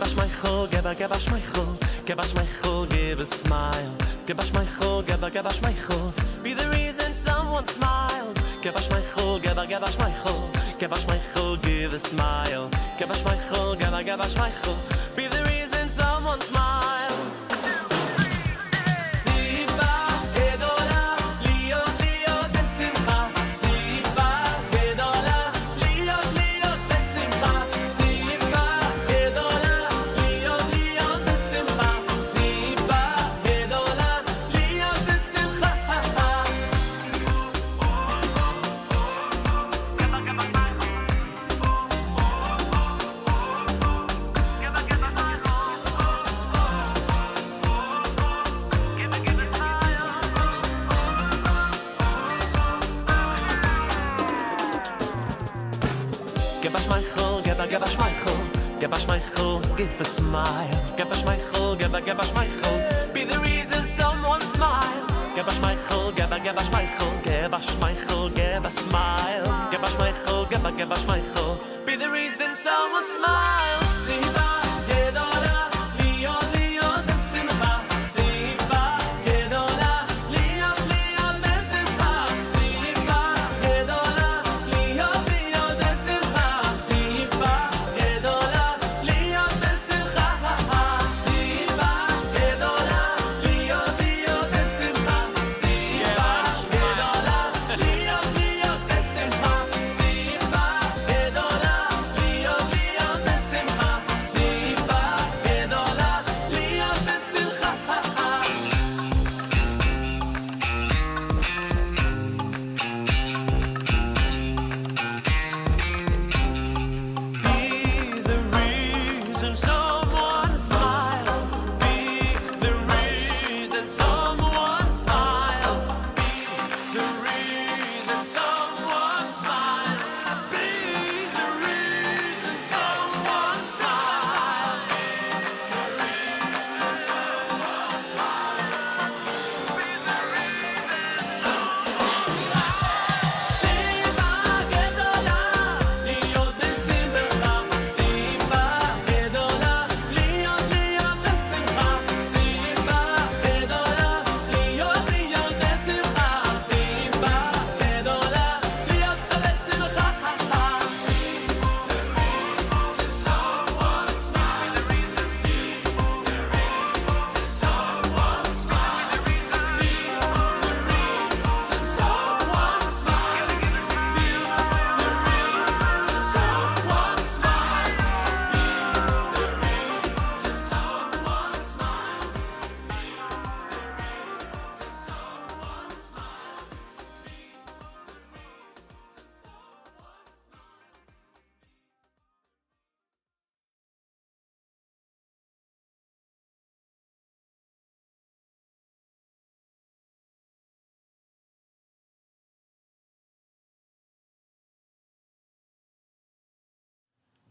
Schmeichel, give a Schmeichel, give a Schmeichel, give a smile. Give a Schmeichel, give a Schmeichel, be the reason someone smiles. Give a Schmeichel, give a Schmeichel, give a Schmeichel, give a smile. Give a Schmeichel, give a Schmeichel, be the reason someone smiles. Give a Schmeichel, give a Schmeichel, give a smile. Give a Schmeichel, give a Schmeichel, be the reason someone smile. Give a Schmeichel, give a Schmeichel, give a Schmeichel, give a smile. Give a Schmeichel, give a Schmeichel, be the reason someone smiles. Siva, Gedola, Leo, Leo, Desimcha. Siva, Gedola, Leo, Leo, Desimcha. Siva, Gedola, Leo, Leo, Desimcha. Siva, Gedola, Leo, Desimcha. Siva, Gedola, Leo, Leo, Desimcha. Siva, Gedola, Leo, Leo, Desimcha. Siva, Gedola, Leo, Leo, Desimcha. Siva, Gedola, Leo, Desimcha. Be the reason someone smiles. Be the reason someone smiles. Be the reason someone smiles. Be the reason someone smiles. Siva Gedola, Leo Desimcha. Siva Gedola, Leo Leo Desimcha. Siva Gedola, Leo Leo Desimcha. Siva Gedola, Leo Desimcha. Someone smile. Be the reason someone smile. Be the reason someone smile. Be the reason someone smiles.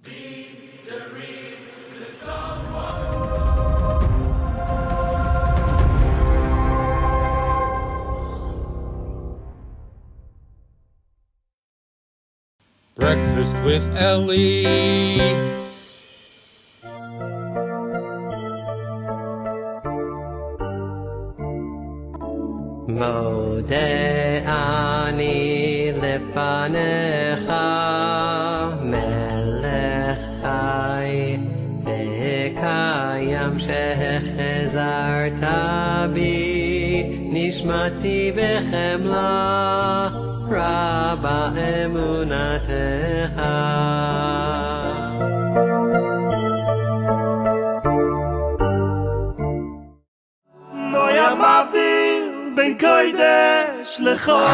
Be the reason someone smiles. Breakfast with Elli. Mode ani lefanecha melech chai v'kayam shechazarta bi nishmati b'chemla raba emunatecha. No ya mavdil ben kodesh lechol.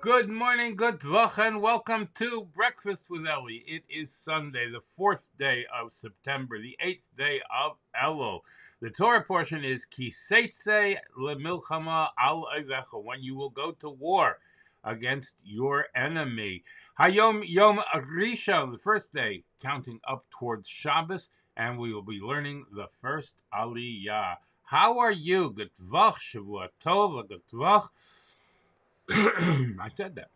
Good morning, good Bracha, and welcome to Breakfast with Elli. It is Sunday, the 4th day of September, the 8th day of Elul. The Torah portion is Ki Seitzei leMilchama al Oivecha, when you will go to war against your enemy. HaYom Yom Rishon, the first day, counting up towards Shabbos, and we will be learning the first Aliyah. How are you? Good Tvach, Shavua Tov, good Tvach. I said that.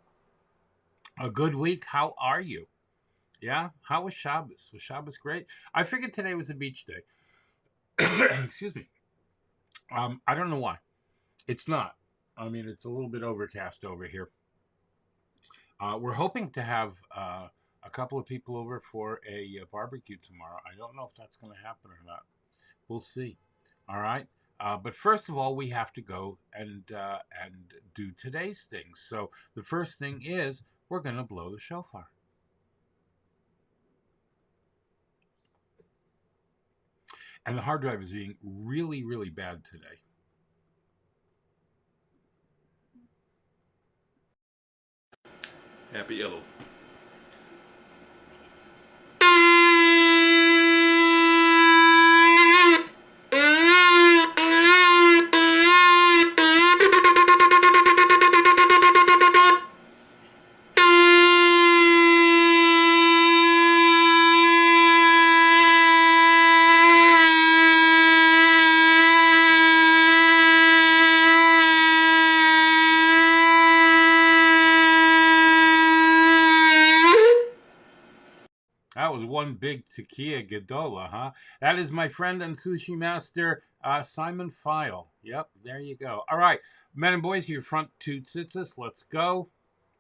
A good week. How are you? Yeah? How was Shabbos? Was Shabbos great? I figured today was a beach day. Excuse me. I don't know why. It's not. I mean, it's a little bit overcast over here. We're hoping to have a couple of people over for a barbecue tomorrow. I don't know if that's going to happen or not. We'll see. All right? But first of all, we have to go and do today's things. So the first thing is we're going to blow the shofar. And the hard drive is being really, really bad today. Happy Elul. That was one big tekiah gedola, huh? That is my friend and sushi master, Simon File. Yep, there you go. All right, men and boys, your front two tzitzis. Let's go.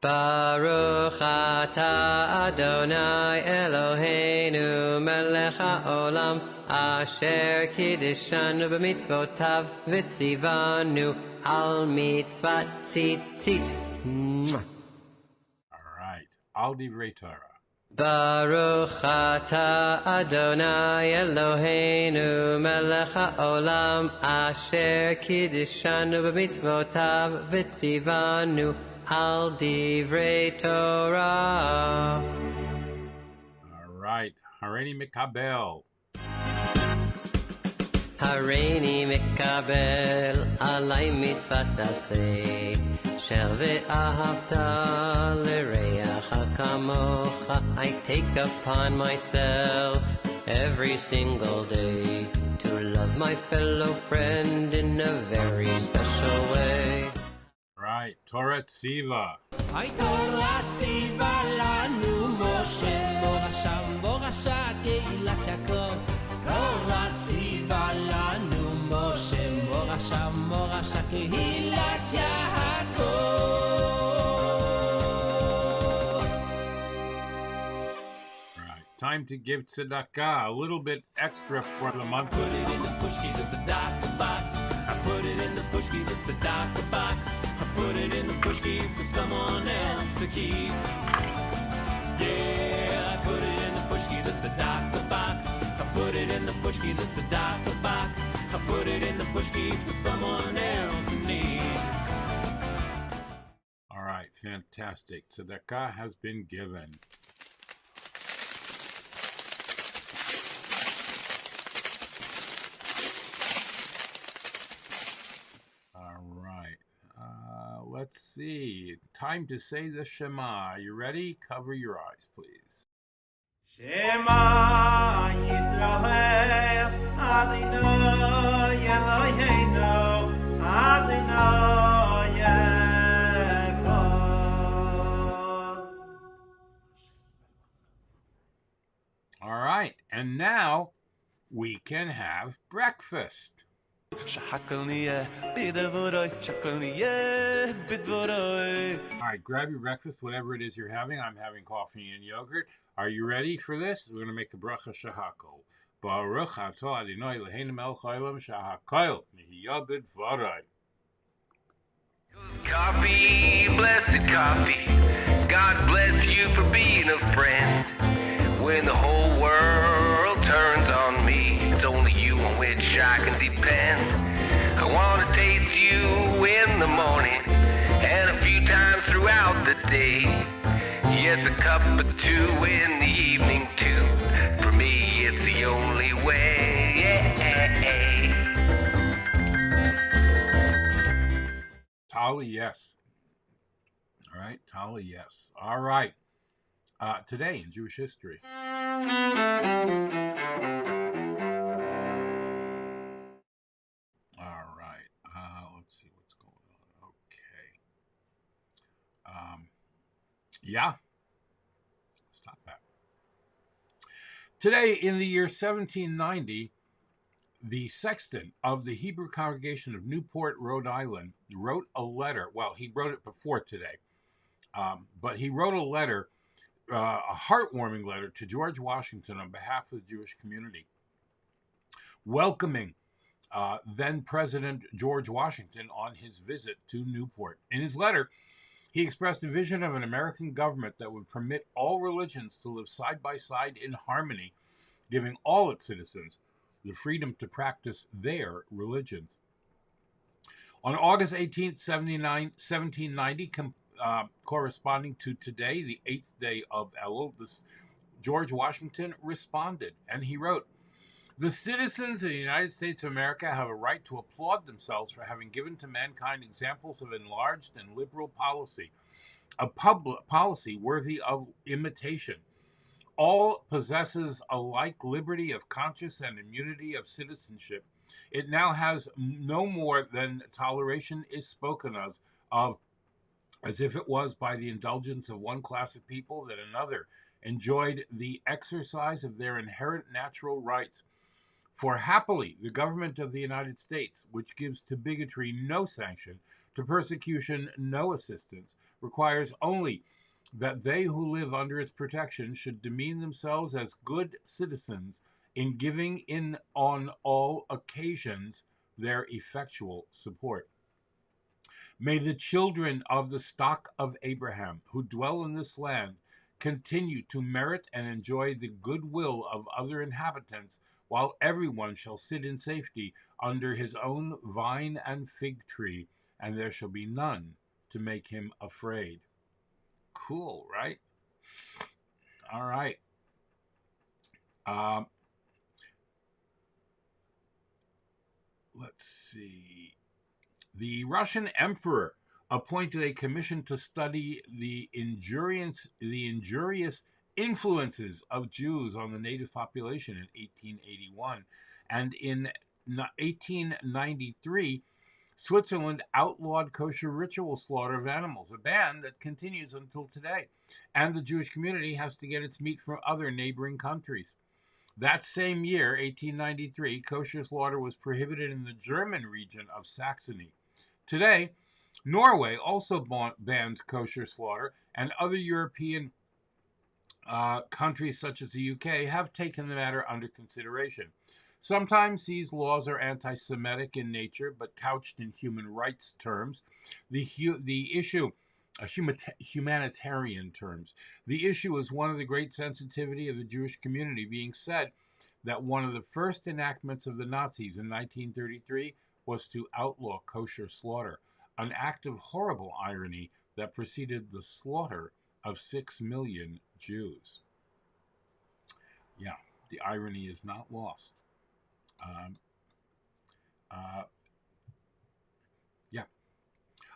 Baruch atah Adonai Eloheinu melech haolam asher kiddishanu b'mitzvotav v'tzivanu al mitzvat tzitzit. All right, al divrei Torah. Baruch atah Adonai Eloheinu melech haolam asher kiddishanu b'mitzvotav v'tzivanu al divrei Torah. All right, Hareini Mikabel. Hareini mikabel alay mitzvat aseh shel ve'ahavta l'reacha kamocha. I take upon myself every single day to love my fellow friend in a very special way. Right, Torah Tziva. Ay Torah tziva lanu Moshe morasha keilat Yaakov. Torah tziva lanu Moshe morasha keilat Yaakov. Right, time to give tzedakah, a little bit extra for the month. Put it in the pushki, the tzedakah box. I put it in the pushki, the tzedakah box. I put it in the pushki for someone else to keep. Yeah, I put it in the pushki, the tzedakah box. I put it in the pushki, the tzedakah box. I put it in the pushki for someone else in need. All right, fantastic. Tzedakah has been given. All right. Let's see. Time to say the Shema. You ready? Cover your eyes, please. Shema Yisrael Adonai Eloheinu Adonai Echad. All right. And now we can have breakfast. All right, grab your breakfast, whatever it is you're having. I'm having coffee and yogurt. Are you ready for this? We're going to make a bracha shahakol. Baruch atah Adonai Eloheinu melech haolam shahakol nihiyah b'dvarai. Coffee, blessed coffee. God bless you for being a friend. When the whole world turns on me, it's only you on which I can depend. I want to taste you in the morning and a few times throughout the day. Yes, a cup or two in the evening too. For me, it's the only way. Tali, yes. All right, Tali, yes. All right. Today in Jewish history. All right. Let's see what's going on. Okay. Yeah. Stop that. Today, in the year 1790, the sexton of the Hebrew congregation of Newport, Rhode Island, wrote a letter. Well, he wrote it before today, but he wrote a letter, a heartwarming letter to George Washington on behalf of the Jewish community, welcoming then President George Washington on his visit to Newport. In his letter, he expressed a vision of an American government that would permit all religions to live side by side in harmony, giving all its citizens the freedom to practice their religions. On August 18th, 1790, corresponding to today, the 8th day of Elul, George Washington responded, and he wrote, "The citizens of the United States of America have a right to applaud themselves for having given to mankind examples of enlarged and liberal policy, a policy worthy of imitation. All possesses alike liberty of conscience and immunity of citizenship. It now has no more than toleration is spoken of as if it was by the indulgence of one class of people that another enjoyed the exercise of their inherent natural rights. For happily, the government of the United States, which gives to bigotry no sanction, to persecution no assistance, requires only that they who live under its protection should demean themselves as good citizens in giving in on all occasions their effectual support. May the children of the stock of Abraham who dwell in this land continue to merit and enjoy the goodwill of other inhabitants, while everyone shall sit in safety under his own vine and fig tree, and there shall be none to make him afraid." Cool, right? All right. Let's see. The Russian emperor appointed a commission to study the injurious influences of Jews on the native population in 1881. And in 1893, Switzerland outlawed kosher ritual slaughter of animals, a ban that continues until today. And the Jewish community has to get its meat from other neighboring countries. That same year, 1893, kosher slaughter was prohibited in the German region of Saxony. Today, Norway also bans kosher slaughter, and other European countries such as the UK have taken the matter under consideration. Sometimes these laws are anti-Semitic in nature, but couched in human rights terms. Humanitarian terms. The issue is one of the great sensitivity of the Jewish community, being said that one of the first enactments of the Nazis in 1933 was to outlaw kosher slaughter, an act of horrible irony that preceded the slaughter of 6 million Jews. Yeah, the irony is not lost. Yeah.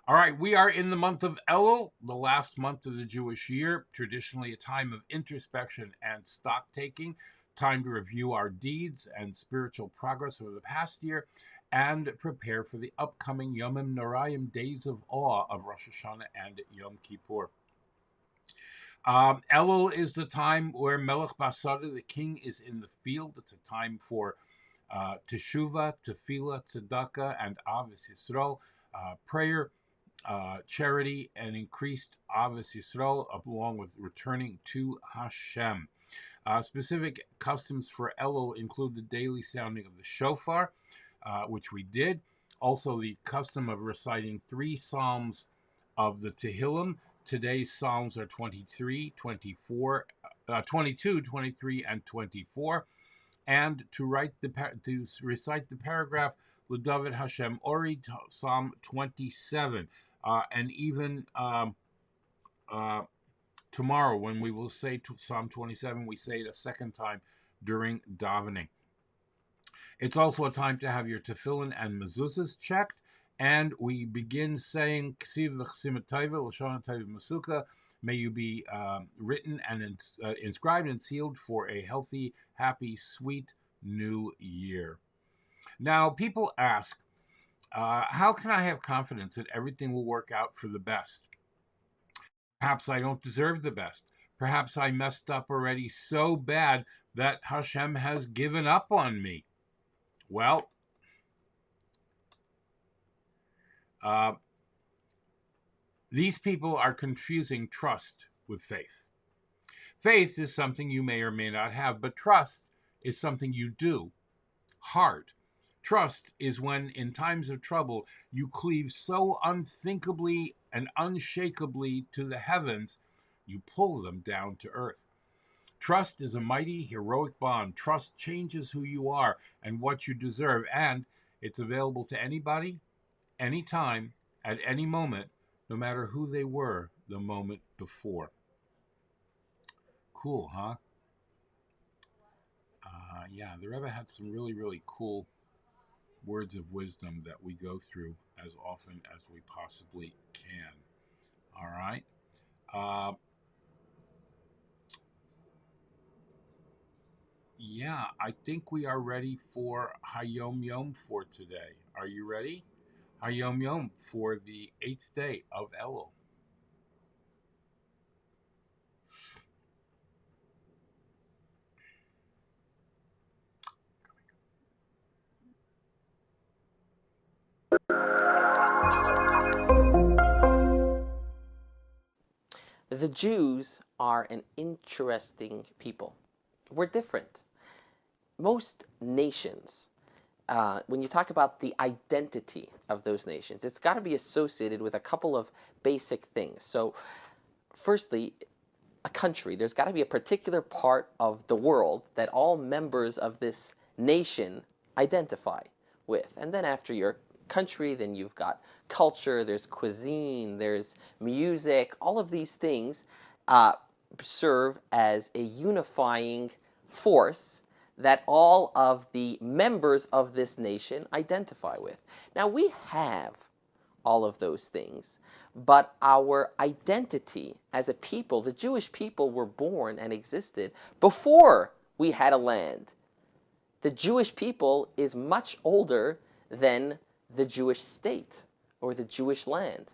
All right, we are in the month of Elul, the last month of the Jewish year, traditionally a time of introspection and stock-taking, time to review our deeds and spiritual progress over the past year, and prepare for the upcoming Yomim Noraim, days of awe of Rosh Hashanah and Yom Kippur. Elul is the time where Melech Basada, the king, is in the field. It's a time for Teshuvah, Tefillah, Tzedakah, and Avos Yisrael, prayer, charity, and increased Avos Yisrael, along with returning to Hashem. Specific customs for Elul include the daily sounding of the shofar, which we did. Also, the custom of reciting 3 psalms of the Tehillim. Today's psalms are 22, 23, and 24. And to recite the paragraph L'David Hashem Ori, Psalm 27, and even tomorrow, when we will say Psalm 27, we say it a second time during davening. It's also a time to have your tefillin and mezuzahs checked, and we begin saying Ksiv v'chsimat tova l'shana tova masuka. May you be written and inscribed and sealed for a healthy, happy, sweet new year. Now, people ask, how can I have confidence that everything will work out for the best? Perhaps I don't deserve the best. Perhaps I messed up already so bad that Hashem has given up on me. Well, these people are confusing trust with faith. Faith is something you may or may not have, but trust is something you do hard. Trust is when, in times of trouble, you cleave so unthinkably and unshakably to the heavens, you pull them down to earth. Trust is a mighty, heroic bond. Trust changes who you are and what you deserve, and it's available to anybody, anytime, at any moment, no matter who they were the moment before. Cool, huh? Yeah, the Rebbe had some really, really cool words of wisdom that we go through as often as we possibly can. All right? Yeah, I think we are ready for HaYom for today. Are you ready? HaYom for the 8th day of Elul. The Jews are an interesting people. We're different. Most nations, when you talk about the identity of those nations, it's got to be associated with a couple of basic things. So, firstly, a country, there's got to be a particular part of the world that all members of this nation identify with. And then after your country, then you've got culture, there's cuisine, there's music. All of these things serve as a unifying force that all of the members of this nation identify with. Now, we have all of those things, but our identity as a people, the Jewish people were born and existed before we had a land. The Jewish people is much older than the Jewish state or the Jewish land.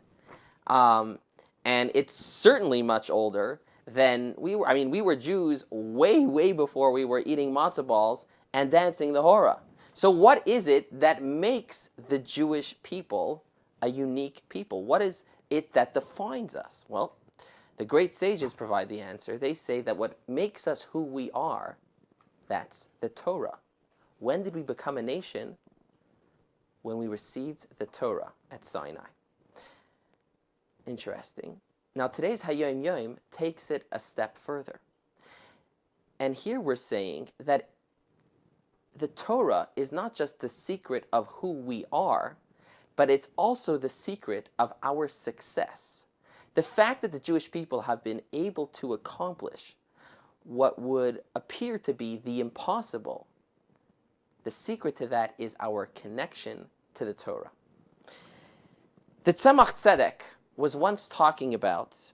And it's certainly much older than we were. I mean, we were Jews way, way before we were eating matzah balls and dancing the hora. So what is it that makes the Jewish people a unique people? What is it that defines us? Well, the great sages provide the answer. They say that what makes us who we are, that's the Torah. When did we become a nation? When we received the Torah at Sinai. Interesting. Now today's HaYom takes it a step further. And here we're saying that the Torah is not just the secret of who we are, but it's also the secret of our success. The fact that the Jewish people have been able to accomplish what would appear to be the impossible, the secret to that is our connection to the Torah. The Tzemach Tzedek was once talking about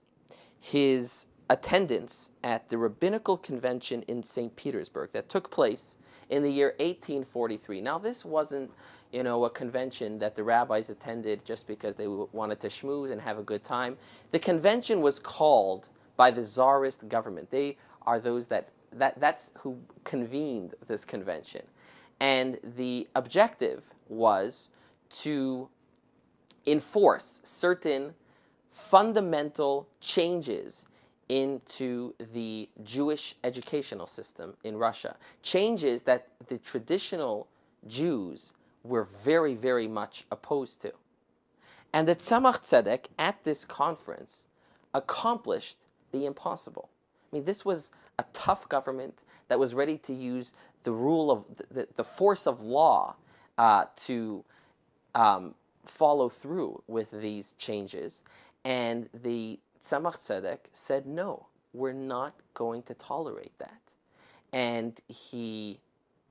his attendance at the rabbinical convention in St. Petersburg that took place in the year 1843. Now, this wasn't, a convention that the rabbis attended just because they wanted to schmooze and have a good time. The convention was called by the Tsarist government. They are those that's who convened this convention. And the objective was to enforce certain fundamental changes into the Jewish educational system in Russia. Changes that the traditional Jews were very, very much opposed to. And the Tzemach Tzedek at this conference accomplished the impossible. I mean, this was a tough government that was ready to use the rule of the force of law to follow through with these changes. And the Tzemach Tzedek said, no, we're not going to tolerate that. And he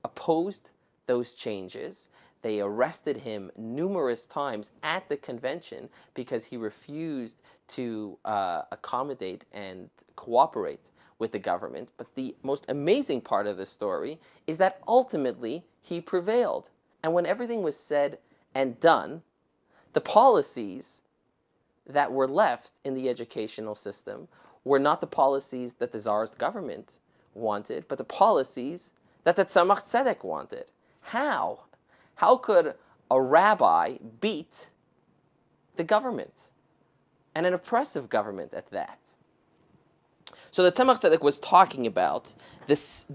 opposed those changes. They arrested him numerous times at the convention because he refused to accommodate and cooperate with the government. But the most amazing part of the story is that ultimately he prevailed. And when everything was said and done, the policies that were left in the educational system were not the policies that the Tsarist government wanted, but the policies that the Tzemach Tzedek wanted. How? How could a rabbi beat the government, and an oppressive government at that? So the Tzemach Tzedek was talking about this,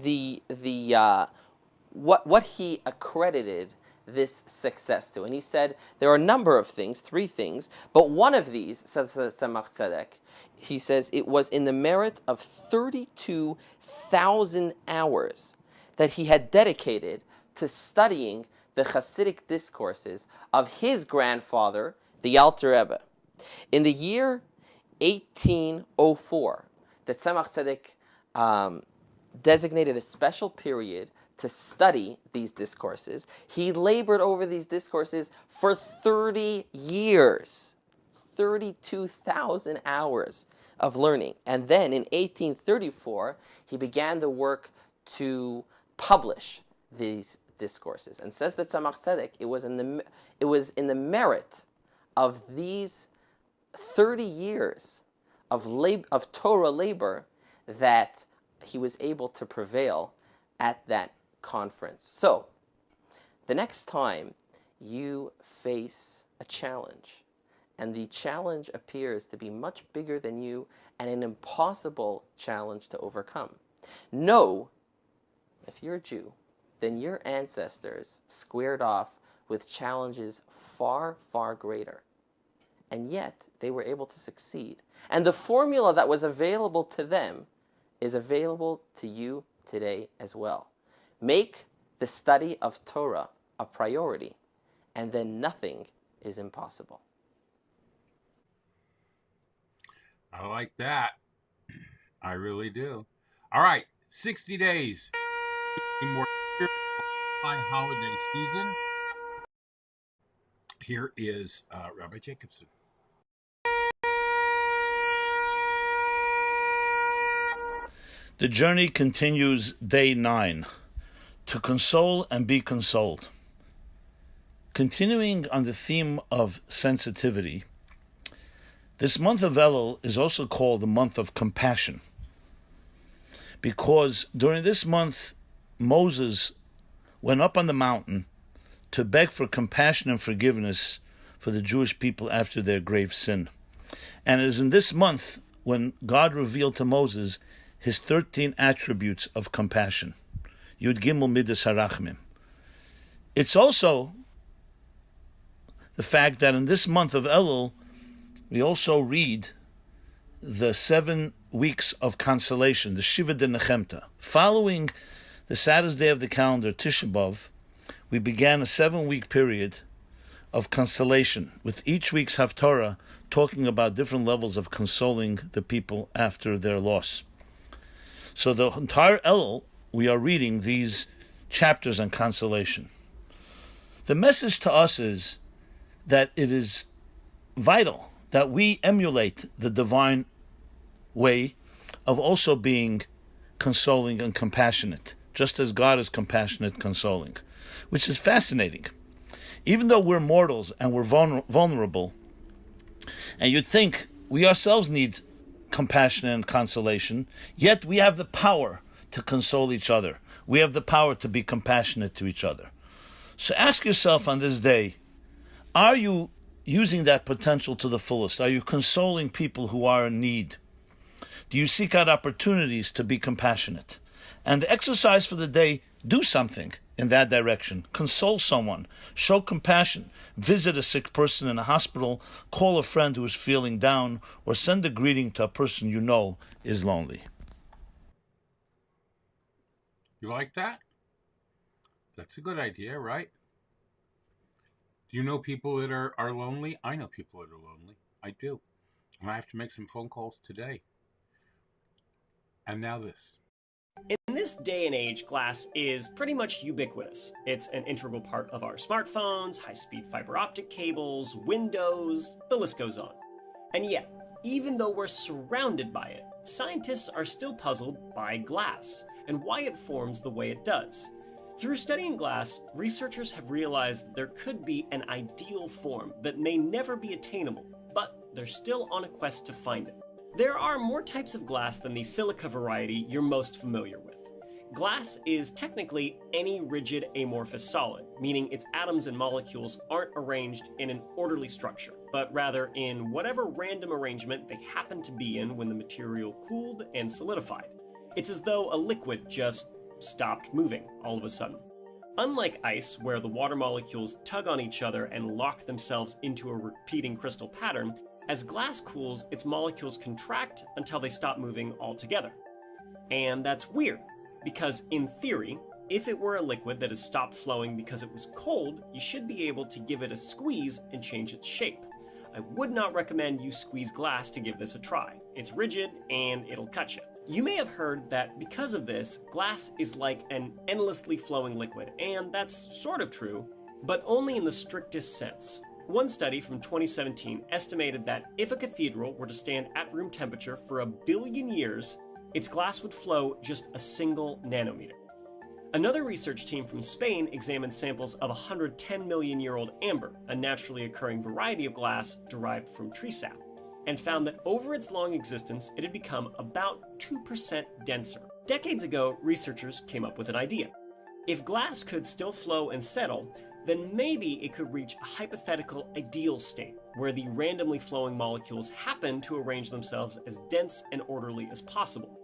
what he accredited this success to. And he said there are a number of things, 3 things, but one of these, says the Tzemach Tzedek, he says it was in the merit of 32,000 hours that he had dedicated to studying the Hasidic discourses of his grandfather, the Alter Rebbe. In the year 1804, the Tzemach Tzedek designated a special period to study these discourses. He labored over these discourses for 30 years, 32,000 hours of learning. And then in 1834, he began the work to publish these discourses. And says that Tzemach Tzedek, it was in the merit of these 30 years of Torah labor that he was able to prevail at that conference. So, the next time you face a challenge, and the challenge appears to be much bigger than you and an impossible challenge to overcome, know, if you're a Jew, then your ancestors squared off with challenges far, far greater. And yet, they were able to succeed. And the formula that was available to them is available to you today as well. Make the study of Torah a priority, and then nothing is impossible. I like that. I really do. All right, 60 days. A more high holiday season. Here is Rabbi Jacobson. The journey continues day 9. To console and be consoled. Continuing on the theme of sensitivity, this month of Elul is also called the month of compassion, because during this month, Moses went up on the mountain to beg for compassion and forgiveness for the Jewish people after their grave sin. And it is in this month when God revealed to Moses his 13 attributes of compassion. Yud Gimel Midas Harachmim. It's also the fact that in this month of Elul, we also read the 7 weeks of consolation, the Shiva de Nechemta. Following the saddest day of the calendar, Tisha B'Av, we began a 7-week period of consolation, with each week's Haftarah talking about different levels of consoling the people after their loss. So the entire Elul, we are reading these chapters on consolation. The message to us is that it is vital that we emulate the divine way of also being consoling and compassionate, just as God is compassionate, consoling, which is fascinating. Even though we're mortals and we're vulnerable, and you'd think we ourselves need compassion and consolation, yet we have the power to console each other. We have the power to be compassionate to each other. So ask yourself on this day, are you using that potential to the fullest? Are you consoling people who are in need? Do you seek out opportunities to be compassionate? And the exercise for the day, do something in that direction. Console someone. Show compassion. Visit a sick person in a hospital. Call a friend who is feeling down. Or send a greeting to a person you know is lonely. You like that? That's a good idea, right? Do you know people that are lonely? I know people that are lonely. I do. I have to make some phone calls today. And now this. In this day and age, glass is pretty much ubiquitous. It's an integral part of our smartphones, high-speed fiber optic cables, windows, the list goes on. And yet, even though we're surrounded by it, scientists are still puzzled by glass and why it forms the way it does. Through studying glass, researchers have realized that there could be an ideal form that may never be attainable, but they're still on a quest to find it. There are more types of glass than the silica variety you're most familiar with. Glass is technically any rigid amorphous solid, meaning its atoms and molecules aren't arranged in an orderly structure, but rather in whatever random arrangement they happen to be in when the material cooled and solidified. It's as though a liquid just stopped moving all of a sudden. Unlike ice, where the water molecules tug on each other and lock themselves into a repeating crystal pattern, as glass cools, its molecules contract until they stop moving altogether. And that's weird, because in theory, if it were a liquid that has stopped flowing because it was cold, you should be able to give it a squeeze and change its shape. I would not recommend you squeeze glass to give this a try. It's rigid and it'll cut you. You may have heard that because of this, glass is like an endlessly flowing liquid, and that's sort of true, but only in the strictest sense. One study from 2017 estimated that if a cathedral were to stand at room temperature for 1 billion years, its glass would flow just a single nanometer. Another research team from Spain examined samples of 110 million year old amber, a naturally occurring variety of glass derived from tree sap, and found that over its long existence, it had become about 2% denser. Decades ago, researchers came up with an idea. If glass could still flow and settle, then maybe it could reach a hypothetical ideal state, where the randomly flowing molecules happen to arrange themselves as dense and orderly as possible.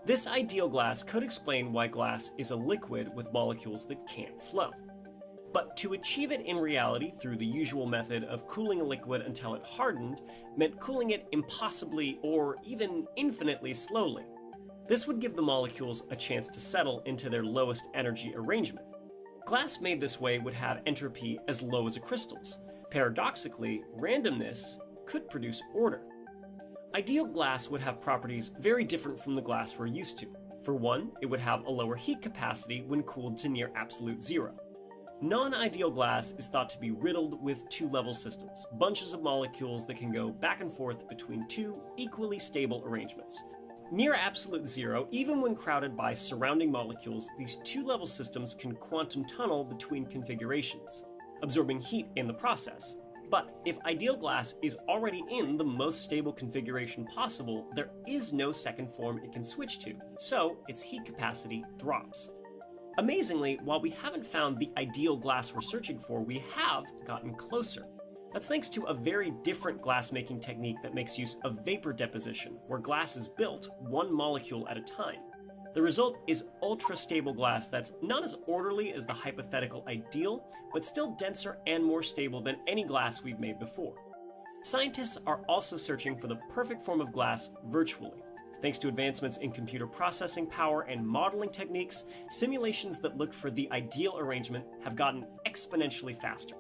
This ideal glass could explain why glass is a liquid with molecules that can't flow. But to achieve it in reality through the usual method of cooling a liquid until it hardened meant cooling it impossibly or even infinitely slowly. This would give the molecules a chance to settle into their lowest energy arrangement. Glass made this way would have entropy as low as a crystal's. Paradoxically, randomness could produce order. Ideal glass would have properties very different from the glass we're used to. For one, it would have a lower heat capacity when cooled to near absolute zero. Non-ideal glass is thought to be riddled with two-level systems, bunches of molecules that can go back and forth between two equally stable arrangements. Near absolute zero, even when crowded by surrounding molecules, these two-level systems can quantum tunnel between configurations, absorbing heat in the process. But if ideal glass is already in the most stable configuration possible, there is no second form it can switch to, so its heat capacity drops. Amazingly, while we haven't found the ideal glass we're searching for, we have gotten closer. That's thanks to a very different glass-making technique that makes use of vapor deposition, where glass is built one molecule at a time. The result is ultra-stable glass that's not as orderly as the hypothetical ideal, but still denser and more stable than any glass we've made before. Scientists are also searching for the perfect form of glass virtually. Thanks to advancements in computer processing power and modeling techniques, simulations that look for the ideal arrangement have gotten exponentially faster.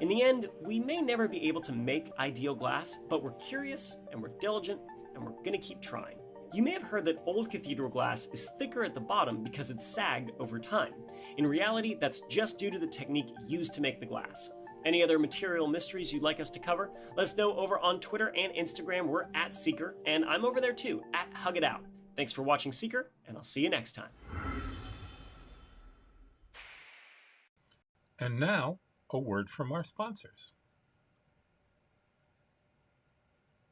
In the end, we may never be able to make ideal glass, but we're curious and we're diligent and we're gonna keep trying. You may have heard that old cathedral glass is thicker at the bottom because it's sagged over time. In reality, that's just due to the technique used to make the glass. Any other material mysteries you'd like us to cover? Let us know over on Twitter and Instagram. We're at Seeker, and I'm over there too, at Hug It Out. Thanks for watching Seeker, and I'll see you next time. And now, a word from our sponsors.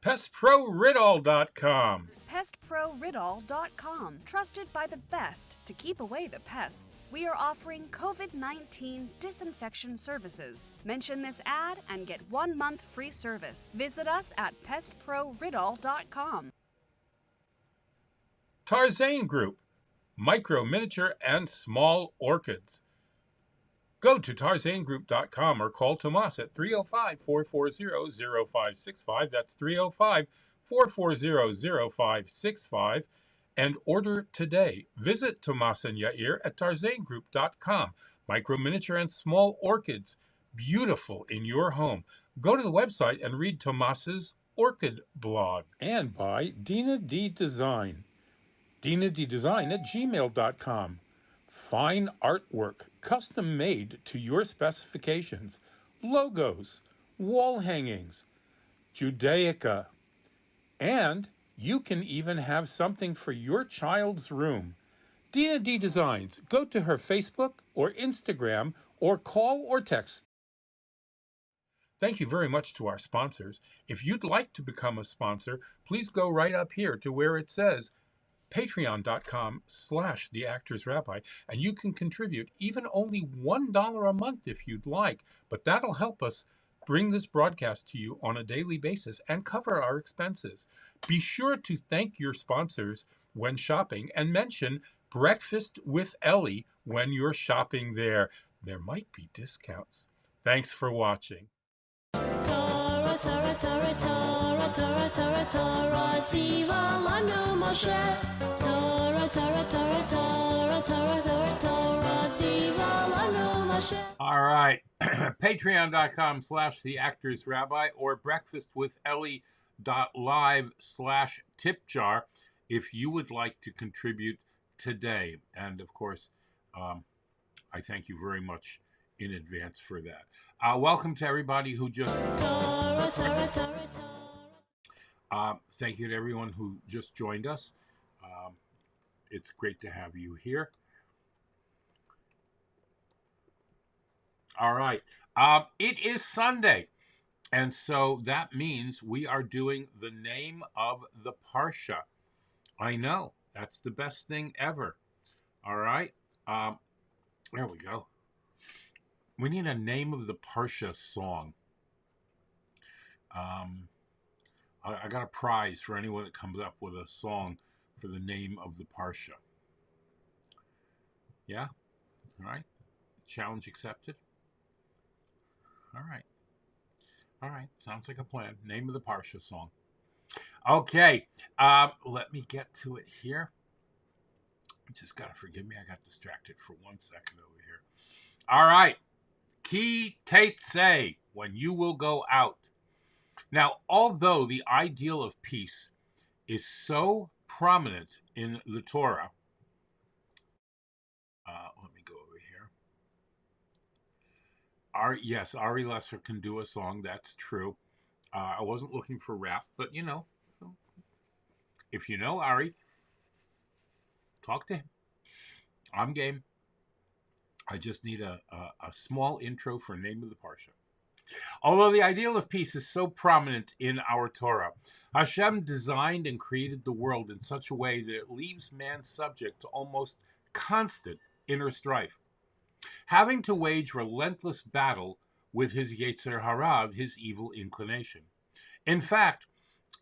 PestProRidall.com. PestProRidall.com, trusted by the best to keep away the pests. We are offering COVID-19 disinfection services. Mention this ad and get 1 month free service. Visit us at PestProRidall.com. Tarzane Group, micro, miniature, and small orchids. Go to TarzaneGroup.com or call Tomas at 305-440-0565. That's 305-440-0565 and order today. Visit Tomas and Yair at TarzaneGroup.com. Micro, miniature, and small orchids, beautiful in your home. Go to the website and read Tomas's Orchid blog, and by Dina D Design. DinaDDesign@gmail.com. Fine artwork, custom made to your specifications, logos, wall hangings, Judaica, and you can even have something for your child's room. Dina D Designs. Go to her Facebook or Instagram or call or text. Thank you very much to our sponsors. If you'd like to become a sponsor, please go right up here to where it says patreon.com/theactorsrabbi, and you can contribute even only $1 a month if you'd like, but that'll help us bring this broadcast to you on a daily basis and cover our expenses. Be sure to thank your sponsors when shopping and mention Breakfast with Elli when you're shopping there. There might be discounts. Thanks for watching. Torah, Torah, Torah, Torah, Torah, Torah, Torah, Tziva lanu Moshe. Torah, Torah, Torah, Torah, Torah, Torah, Torah, Tziva lanu Moshe. All right. Patreon.com/theactorsrabbi or breakfastwithelli.live/tipjar if you would like to contribute today. And of course, I thank you very much in advance for that. Welcome to everybody who just... thank you to everyone who just joined us. It's great to have you here. All right. It is Sunday, and so that means we are doing the name of the Parsha. I know. That's the best thing ever. All right. There we go. We need a name of the Parsha song. I got a prize for anyone that comes up with a song for the name of the Parsha. Yeah? All right. Challenge accepted. All right. All right. Sounds like a plan. Name of the Parsha song. Okay. Let me get to it here. You just got to forgive me. I got distracted for 1 second over here. All right. Ki Seitzei, when you will go out. Now, although the ideal of peace is so prominent in the Torah, let me go over here. Yes, Ari Lesser can do a song. That's true. I wasn't looking for rap, but you know, if you know Ari, talk to him. I'm game. I just need a small intro for name of the Parsha. Although the ideal of peace is so prominent in our Torah, Hashem designed and created the world in such a way that it leaves man subject to almost constant inner strife, having to wage relentless battle with his Yetzer Hara, his evil inclination. In fact,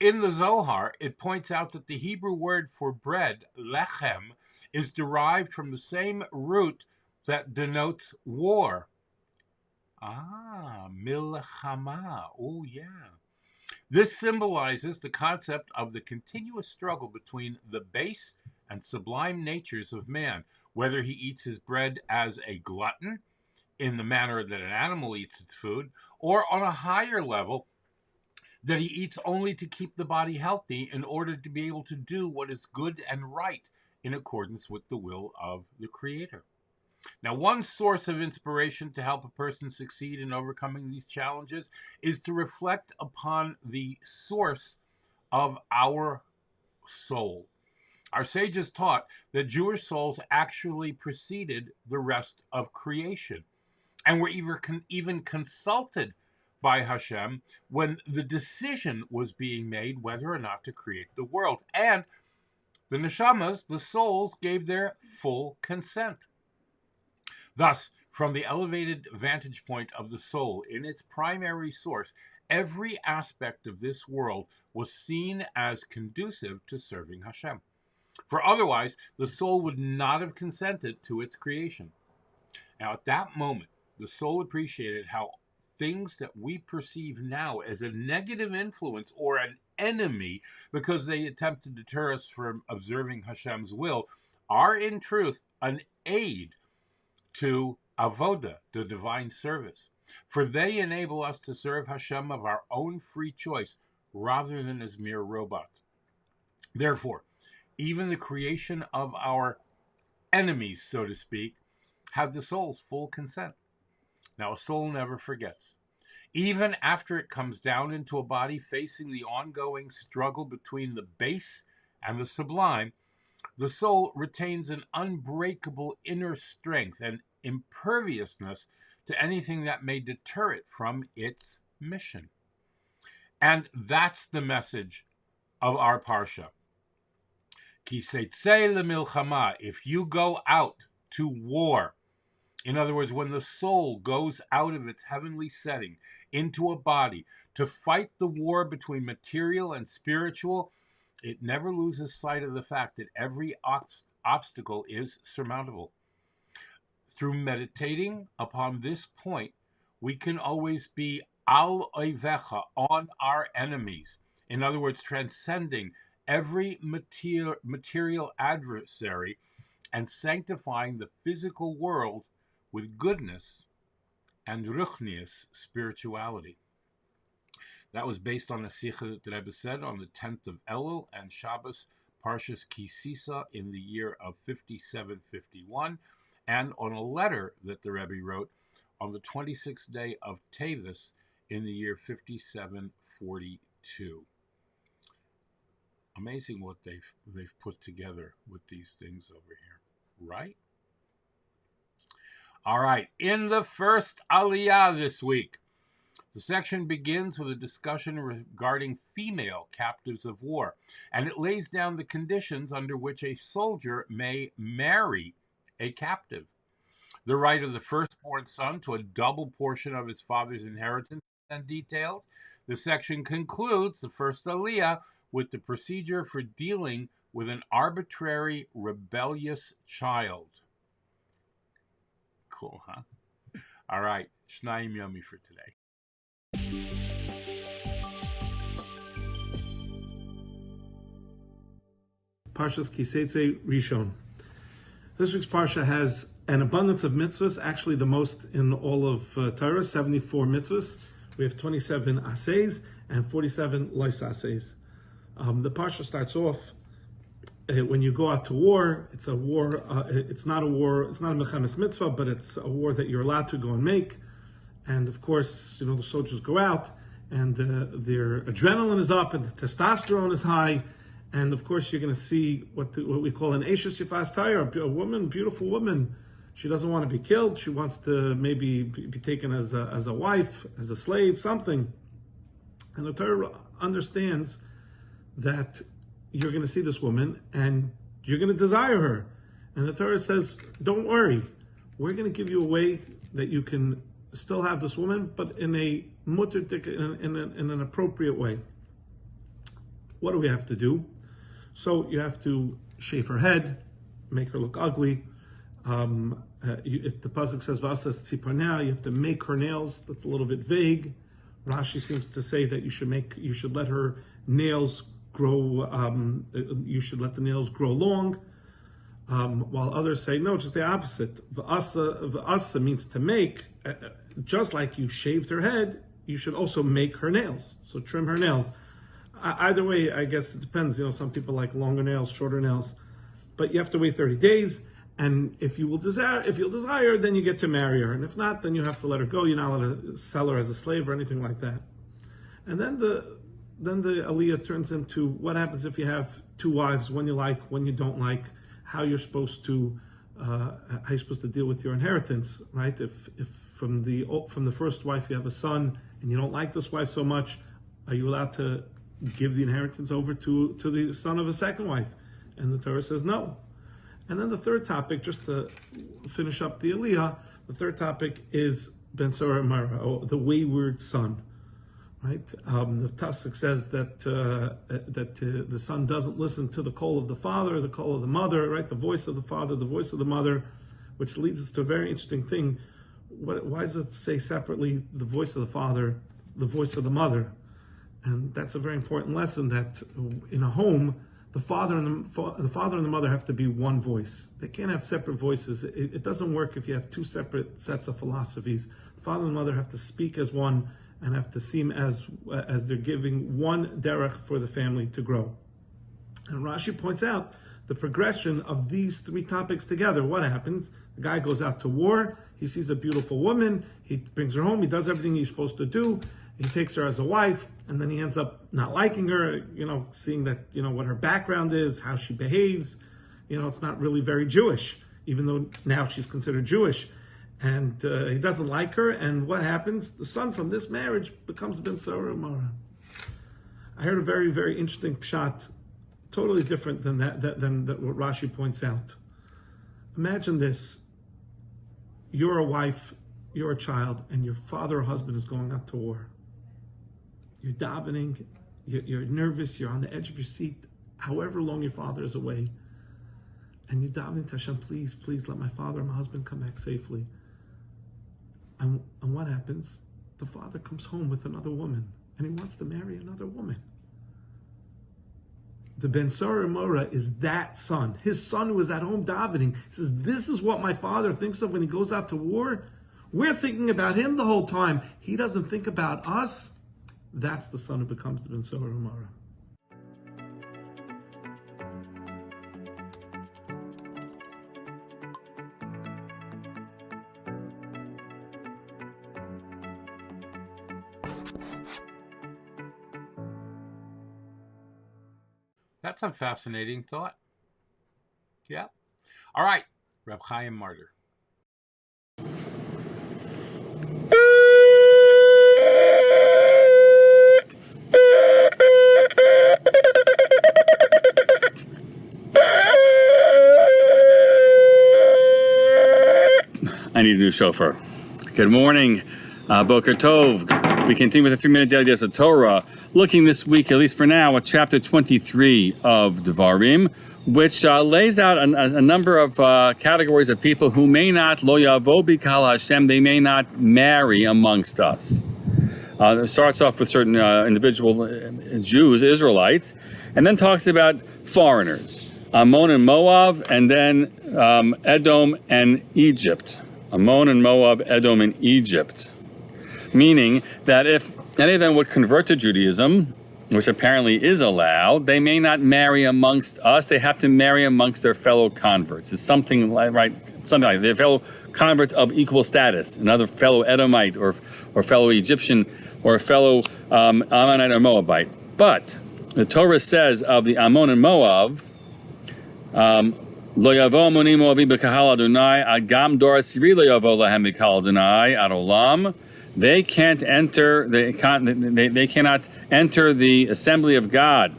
in the Zohar, it points out that the Hebrew word for bread, lechem, is derived from the same root that denotes war. Milchama. Oh, yeah. This symbolizes the concept of the continuous struggle between the base and sublime natures of man, whether he eats his bread as a glutton, in the manner that an animal eats its food, or on a higher level, that he eats only to keep the body healthy in order to be able to do what is good and right in accordance with the will of the Creator. Now, one source of inspiration to help a person succeed in overcoming these challenges is to reflect upon the source of our soul. Our sages taught that Jewish souls actually preceded the rest of creation and were even consulted by Hashem when the decision was being made whether or not to create the world. And the neshamas, the souls, gave their full consent. Thus, from the elevated vantage point of the soul in its primary source, every aspect of this world was seen as conducive to serving Hashem. For otherwise, the soul would not have consented to its creation. Now, at that moment, the soul appreciated how things that we perceive now as a negative influence or an enemy because they attempt to deter us from observing Hashem's will are in truth an aid to avoda, the divine service. For they enable us to serve Hashem of our own free choice, rather than as mere robots. Therefore, even the creation of our enemies, so to speak, have the soul's full consent. Now, a soul never forgets. Even after it comes down into a body facing the ongoing struggle between the base and the sublime, the soul retains an unbreakable inner strength and imperviousness to anything that may deter it from its mission. And that's the message of our Parsha. Ki Seitzei lemilchama, if you go out to war, in other words, when the soul goes out of its heavenly setting into a body to fight the war between material and spiritual, it never loses sight of the fact that every obstacle is surmountable. Through meditating upon this point, we can always be al oivecha, on our enemies. In other words, transcending every material adversary and sanctifying the physical world with goodness and ruchnius, spirituality. That was based on a sikha that the Rebbe said on the 10th of Elul and Shabbos, Parshas Ki Sisa, in the year of 5751, and on a letter that the Rebbe wrote on the 26th day of Tevis in the year 5742. Amazing what they've put together with these things over here, right? All right, in the first Aliyah this week, the section begins with a discussion regarding female captives of war, and it lays down the conditions under which a soldier may marry a captive. The right of the firstborn son to a double portion of his father's inheritance is detailed. The section concludes the first Aliyah with the procedure for dealing with an arbitrary, rebellious child. Cool, huh? All right, Shnayim Yomi for today. Parshas Ki Seitzei Rishon. This week's Parsha has an abundance of mitzvahs, actually the most in all of Torah, 74 mitzvahs. We have 27 aseis and 47 lois aseis. The Parsha starts off, when you go out to war, it's a war, it's not a mechanis mitzvah, but it's a war that you're allowed to go and make. And of course, the soldiers go out and their adrenaline is up and the testosterone is high. And of course, you're going to see what we call an Eshes Yifas Tayar, a woman, beautiful woman. She doesn't want to be killed. She wants to maybe be taken as a wife, as a slave, something. And the Torah understands that you're going to see this woman and you're going to desire her. And the Torah says, don't worry. We're going to give you a way that you can still have this woman, but in a in an appropriate way. What do we have to do? So you have to shave her head, make her look ugly. If the pasuk says "V'asas tziparnea," you have to make her nails. That's a little bit vague. Rashi seems to say that you should let her nails grow. You should let the nails grow long. While others say no, just the opposite. V'asa means to make. Just like you shaved her head, you should also make her nails. So trim her nails. Either way, I guess it depends. Some people like longer nails, shorter nails, but you have to wait 30 days. And if you'll desire, then you get to marry her. And if not, then you have to let her go. You're not allowed to sell her as a slave or anything like that. And then the Aliyah turns into what happens if you have two wives, one you like, one you don't like, how you're supposed to deal with your inheritance, right? If from the first wife you have a son and you don't like this wife so much, are you allowed to give the inheritance over to the son of a second wife? And the Torah says no. And then the third topic, just to finish up the Aliyah, the third topic is Ben Sora Mara, or the wayward son. Right? The pasuk says that the son doesn't listen to the call of the father, the call of the mother, right? The voice of the father, the voice of the mother, which leads us to a very interesting thing. Why does it say separately the voice of the father, the voice of the mother? And that's a very important lesson, that in a home, the father and the mother have to be one voice. They can't have separate voices. It doesn't work if you have two separate sets of philosophies. The father and the mother have to speak as one, and have to seem as they're giving one derech for the family to grow. And Rashi points out the progression of these three topics together. What happens? The guy goes out to war, he sees a beautiful woman, he brings her home, he does everything he's supposed to do, he takes her as a wife, and then he ends up not liking her, seeing that, what her background is, how she behaves. It's not really very Jewish, even though now she's considered Jewish. And he doesn't like her, and what happens? The son from this marriage becomes Ben Sarah Mara. I heard a very, very interesting pshat, totally different than than what Rashi points out. Imagine this: you're a wife, you're a child, and your father or husband is going out to war. You're davening, you're nervous, you're on the edge of your seat, however long your father is away, and you're davening to Hashem, please, please let my father and my husband come back safely. And what happens? The father comes home with another woman, and he wants to marry another woman. The Ben Sarah Mora is that son. His son who was at home davening. He says, this is what my father thinks of when he goes out to war. We're thinking about him the whole time. He doesn't think about us. That's the son who becomes the Ben Sarah Mora. That's a fascinating thought. Yeah. All right. Reb Chaim Martyr. I need a new chauffeur. Good morning. Boker Tov. We continue with a 3-minute daily dose of Torah, looking this week, at least for now, at chapter 23 of Devarim, which lays out a number of categories of people who may not, lo yavo b'kal Hashem, they may not marry amongst us. It starts off with certain individual Jews, Israelites, and then talks about foreigners, Ammon and Moab, and then Edom and Egypt. Ammon and Moab, Edom and Egypt. Meaning that if any of them would convert to Judaism, which apparently is allowed, they may not marry amongst us. They have to marry amongst their fellow converts. It's something like their fellow converts of equal status, another fellow Edomite or fellow Egyptian or fellow Ammonite or Moabite. But the Torah says of the Ammon and Moab, Lo yavo Ammonim Moabim b'kahal Adonai, agam dor asiri lo yavo lahem b'kahal Adonai ad olam. They can't enter. They cannot enter the assembly of God.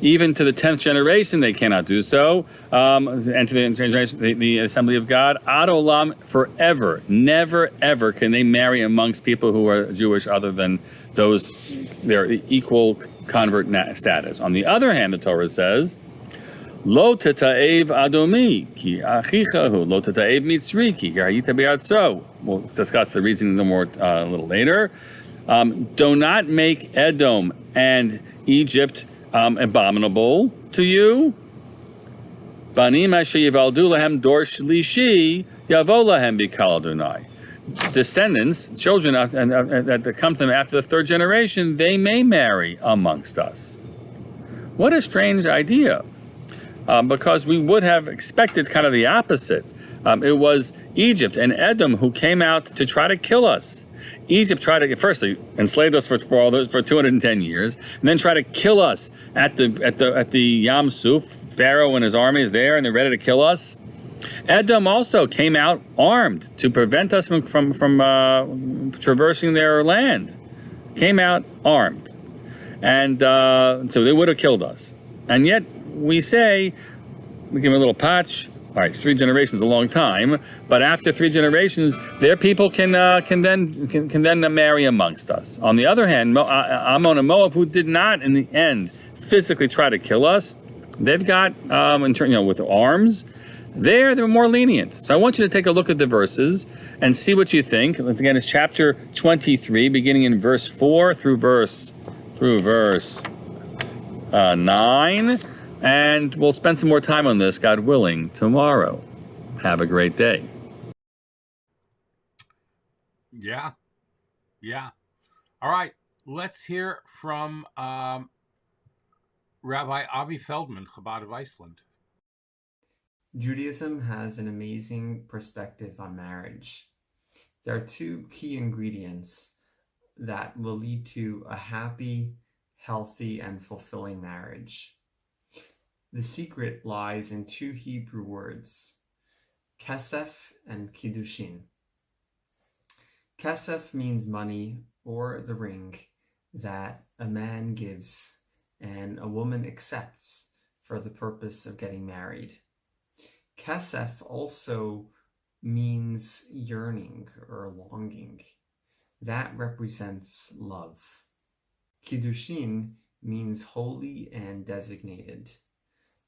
Even to the 10th generation, they cannot do so. Enter the assembly of God ad olam, forever. Never ever can they marry amongst people who are Jewish, other than those their equal convert status. On the other hand, the Torah says, Lo teta'ev adomi ki achichahu, lo teta'ev mitzri ki hayita be'atzo. We'll discuss the reasoning a little later. Do not make Edom and Egypt abominable to you. Banim asher yivaldu lahem dor shlishi yavo lahem b'kal Adonai. Descendants, children that come to them after the 3rd generation, they may marry amongst us. What a strange idea. Because we would have expected kind of the opposite. It was Egypt and Edom who came out to try to kill us. Egypt tried to firstly enslaved us for 210 years, and then try to kill us at the Yam Suf. Pharaoh and his army is there, and they're ready to kill us. Edom also came out armed to prevent us from traversing their land. Came out armed, and so they would have killed us. And yet we say, we give them a little patch. All right, 3 generations, a long time, but after 3 generations, their people can then marry amongst us. On the other hand, Ammon and Moab, who did not in the end physically try to kill us, they've got with arms. They're more lenient. So I want you to take a look at the verses and see what you think. Once again, it's chapter 23, beginning in verse 4 through verse 9. And we'll spend some more time on this, God willing, tomorrow. Have a great day. Yeah. All right, let's hear from Rabbi Avi Feldman, Chabad of Iceland. Judaism has an amazing perspective on marriage. There are two key ingredients that will lead to a happy, healthy, and fulfilling marriage. The secret lies in two Hebrew words, kesef and kiddushin. Kesef means money or the ring that a man gives and a woman accepts for the purpose of getting married. Kesef also means yearning or longing. That represents love. Kiddushin means holy and designated.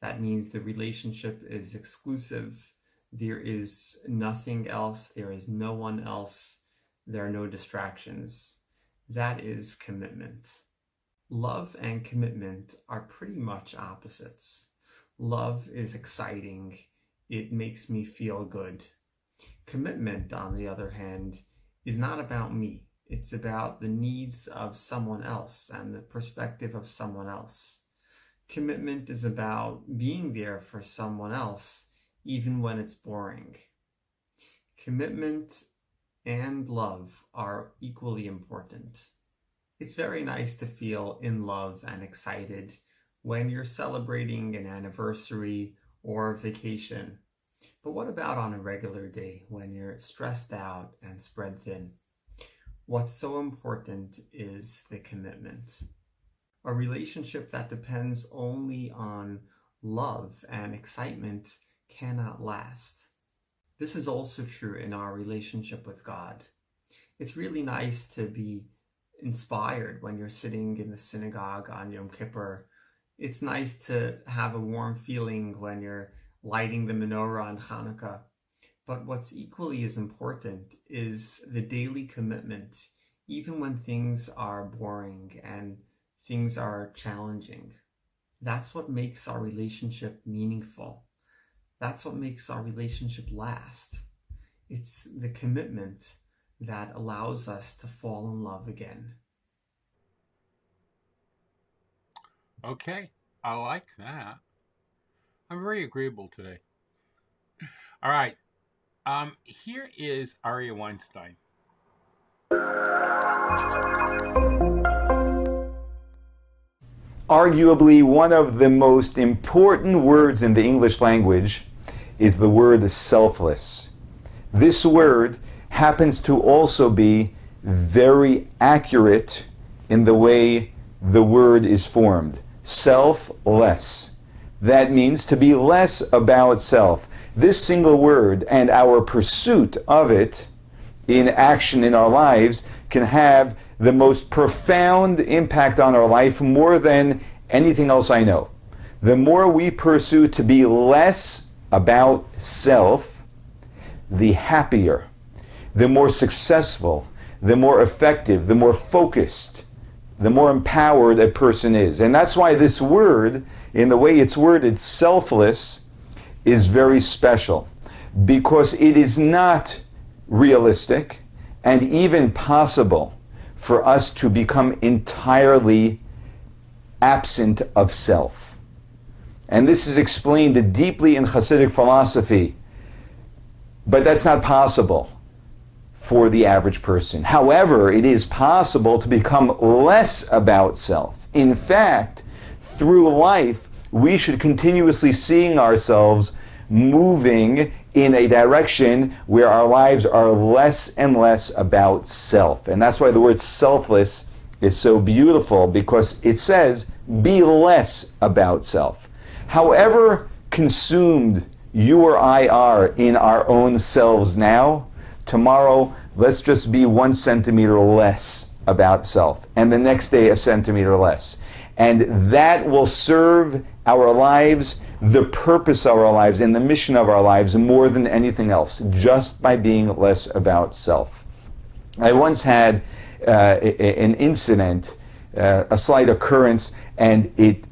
That means the relationship is exclusive. There is nothing else. There is no one else. There are no distractions. That is commitment. Love and commitment are pretty much opposites. Love is exciting. It makes me feel good. Commitment, on the other hand, is not about me. It's about the needs of someone else and the perspective of someone else. Commitment is about being there for someone else, even when it's boring. Commitment and love are equally important. It's very nice to feel in love and excited when you're celebrating an anniversary or vacation. But what about on a regular day when you're stressed out and spread thin? What's so important is the commitment. A relationship that depends only on love and excitement cannot last. This is also true in our relationship with God. It's really nice to be inspired when you're sitting in the synagogue on Yom Kippur. It's nice to have a warm feeling when you're lighting the menorah on Hanukkah. But what's equally as important is the daily commitment, even when things are boring and things are challenging. That's what makes our relationship meaningful. That's what makes our relationship last. It's the commitment that allows us to fall in love again. Okay, I like that. I'm very agreeable today. All right, here is Aria Weinstein. Arguably, one of the most important words in the English language is the word selfless. This word happens to also be very accurate in the way the word is formed. Selfless. That means to be less about self. This single word and our pursuit of it in action in our lives can have the most profound impact on our life, more than anything else I know. The more we pursue to be less about self, the happier, the more successful, the more effective, the more focused, the more empowered a person is. And that's why this word, in the way it's worded, selfless, is very special, because it is not realistic and even possible for us to become entirely absent of self. And this is explained deeply in Hasidic philosophy, but that's not possible for the average person. However, it is possible to become less about self. In fact, through life, we should continuously seeing ourselves moving in a direction where our lives are less and less about self. And that's why the word selfless is so beautiful, because it says, be less about self. However consumed you or I are in our own selves now, tomorrow, let's just be 1 centimeter less about self, and the next day 1 centimeter less. And that will serve our lives, the purpose of our lives, and the mission of our lives more than anything else, just by being less about self. I once had an incident, a slight occurrence, and it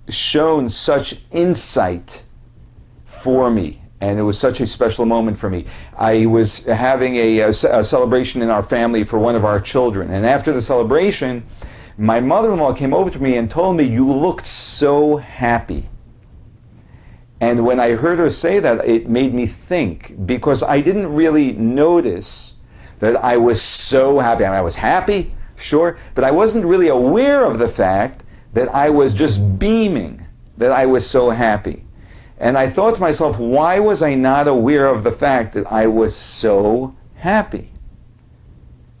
shone such insight for me And it was such a special moment for me. I was having a celebration in our family for one of our children. And after the celebration, my mother-in-law came over to me and told me, "You looked so happy." And when I heard her say that, it made me think, because I didn't really notice that I was so happy. I mean, I was happy, sure, but I wasn't really aware of the fact that I was just beaming, that I was so happy. And I thought to myself, why was I not aware of the fact that I was so happy?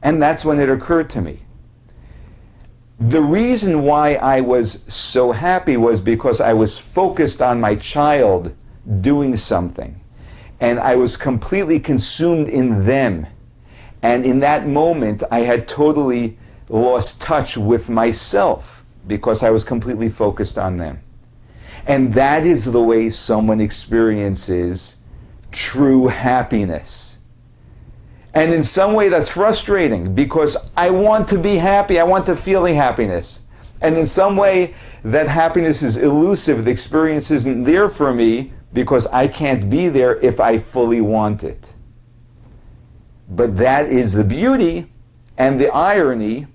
And that's when it occurred to me. The reason why I was so happy was because I was focused on my child doing something. And I was completely consumed in them. And in that moment, I had totally lost touch with myself because I was completely focused on them. And that is the way someone experiences true happiness. And in some way that's frustrating because I want to be happy, I want to feel the happiness. And in some way that happiness is elusive, the experience isn't there for me because I can't be there if I fully want it. But that is the beauty and the irony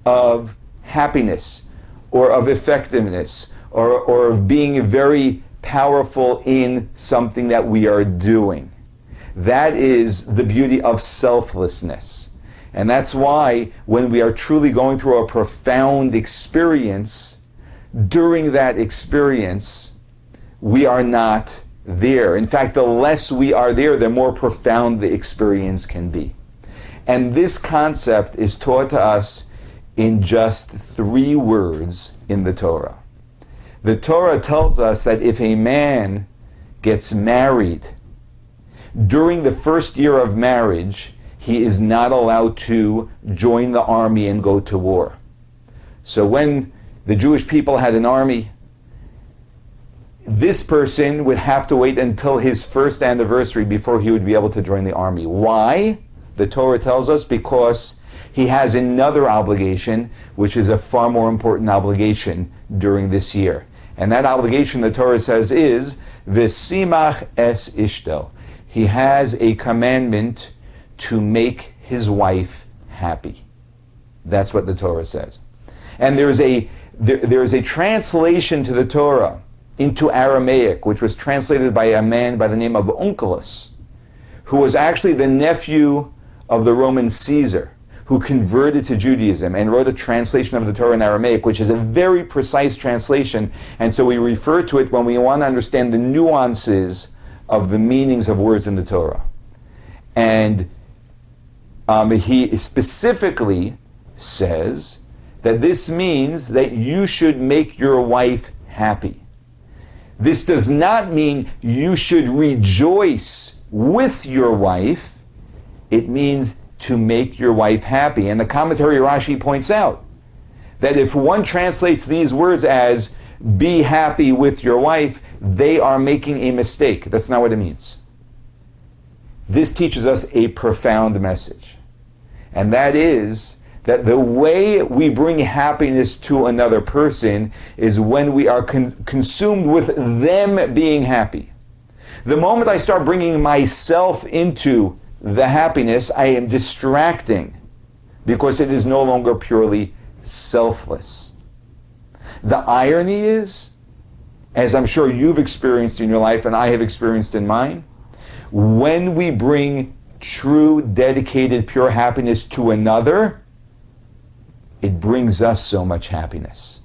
of happiness or of effectiveness or of being very powerful in something that we are doing. That is the beauty of selflessness. And that's why when we are truly going through a profound experience, during that experience, we are not there. In fact, the less we are there, the more profound the experience can be. And this concept is taught to us in just 3 words in the Torah. The Torah tells us that if a man gets married, during the first year of marriage, he is not allowed to join the army and go to war. So when the Jewish people had an army, this person would have to wait until his first anniversary before he would be able to join the army. Why? The Torah tells us because he has another obligation, which is a far more important obligation during this year. And that obligation, the Torah says, is V'simach es ishto. He has a commandment to make his wife happy. That's what the Torah says. And there is a translation to the Torah into Aramaic, which was translated by a man by the name of Onkelos, who was actually the nephew of the Roman Caesar, who converted to Judaism and wrote a translation of the Torah in Aramaic, which is a very precise translation. And so we refer to it when we want to understand the nuances of the meanings of words in the Torah. And he specifically says that this means that you should make your wife happy. This does not mean you should rejoice with your wife. It means to make your wife happy. And the commentary Rashi points out that if one translates these words as be happy with your wife, they are making a mistake. That's not what it means. This teaches us a profound message. And that is that the way we bring happiness to another person is when we are consumed with them being happy. The moment I start bringing myself into the happiness, I am distracting because it is no longer purely selfless. The irony is, as I'm sure you've experienced in your life and I have experienced in mine, when we bring true, dedicated, pure happiness to another, it brings us so much happiness.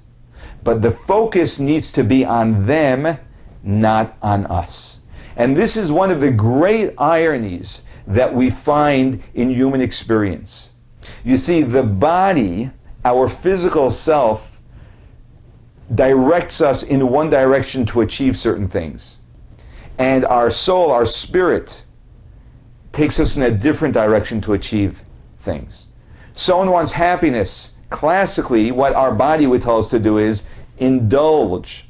But the focus needs to be on them, not on us. And this is one of the great ironies that we find in human experience. You see, the body, our physical self, directs us in one direction to achieve certain things. And our soul, our spirit, takes us in a different direction to achieve things. Someone wants happiness. Classically, what our body would tell us to do is indulge.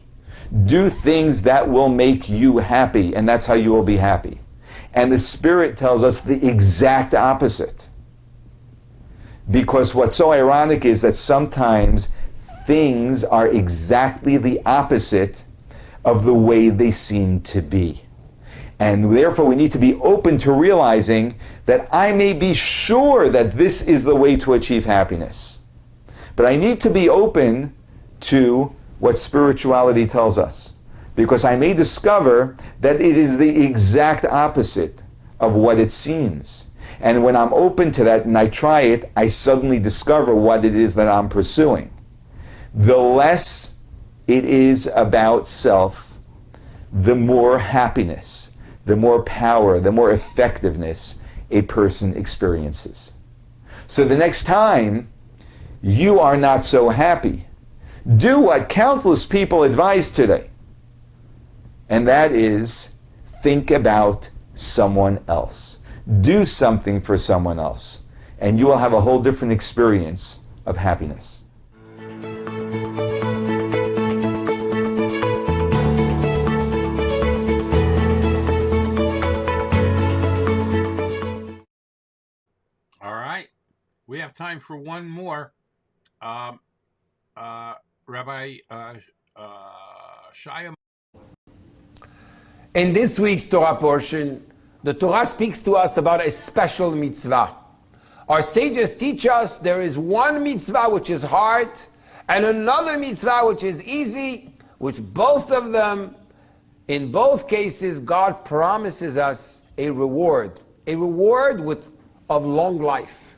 Do things that will make you happy, and that's how you will be happy. And the Spirit tells us the exact opposite. Because what's so ironic is that sometimes things are exactly the opposite of the way they seem to be. And therefore we need to be open to realizing that I may be sure that this is the way to achieve happiness. But I need to be open to what spirituality tells us, because I may discover that it is the exact opposite of what it seems. And when I'm open to that and I try it, I suddenly discover what it is that I'm pursuing. The less it is about self, the more happiness, the more power, the more effectiveness a person experiences. So the next time you are not so happy, do what countless people advise today, and that is think about someone else. Do something for someone else, and you will have a whole different experience of happiness. All right. We have time for one more. Rabbi Shaya. In this week's Torah portion, the Torah speaks to us about a special mitzvah. Our sages teach us there is one mitzvah which is hard and another mitzvah which is easy, which both of them, in both cases, God promises us a reward of long life.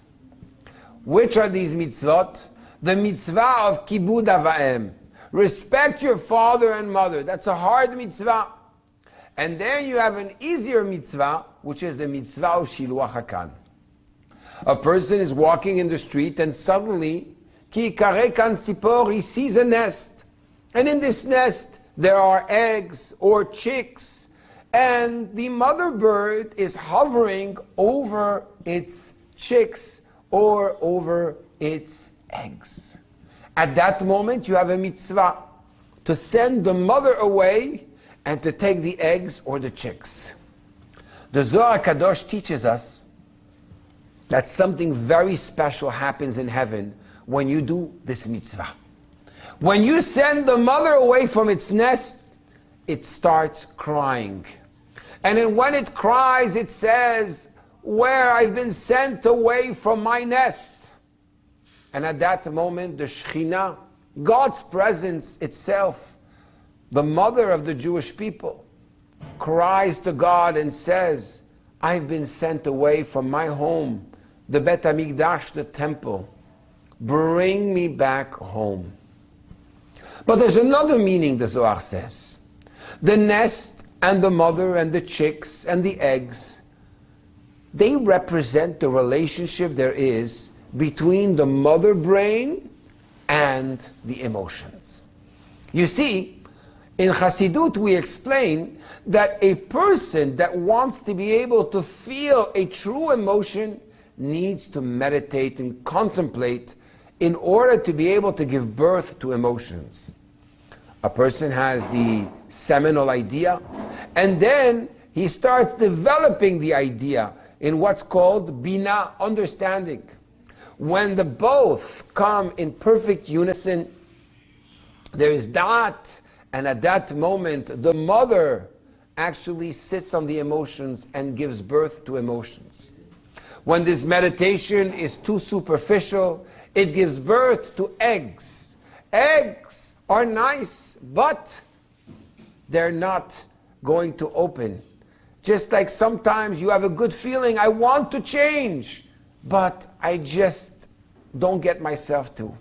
Which are these mitzvot? The mitzvah of kibud avayim. Respect your father and mother. That's a hard mitzvah. And then you have an easier mitzvah, which is the mitzvah of shiluach hakan. A person is walking in the street and suddenly, ki kare kan tzipor, he sees a nest. And in this nest, there are eggs or chicks. And the mother bird is hovering over its chicks or over its eggs. At that moment, you have a mitzvah to send the mother away and to take the eggs or the chicks. The Zohar Kadosh teaches us that something very special happens in heaven when you do this mitzvah. When you send the mother away from its nest, it starts crying. And then when it cries, it says, where I've been sent away from my nest. And at that moment, the Shekhinah, God's presence itself, the mother of the Jewish people, cries to God and says, I've been sent away from my home, the Bet HaMikdash, the temple. Bring me back home. But there's another meaning, the Zohar says. The nest and the mother and the chicks and the eggs, they represent the relationship there is between the mother brain and the emotions. You see, in Chassidut we explain that a person that wants to be able to feel a true emotion needs to meditate and contemplate in order to be able to give birth to emotions. A person has the seminal idea, and then he starts developing the idea in what's called bina, understanding. When the both come in perfect unison, there is da'at, and at that moment the mother actually sits on the emotions and gives birth to emotions. When this meditation is too superficial, it gives birth to eggs. Eggs are nice, but they're not going to open. Just like sometimes you have a good feeling, I want to change, but I just don't get myself to.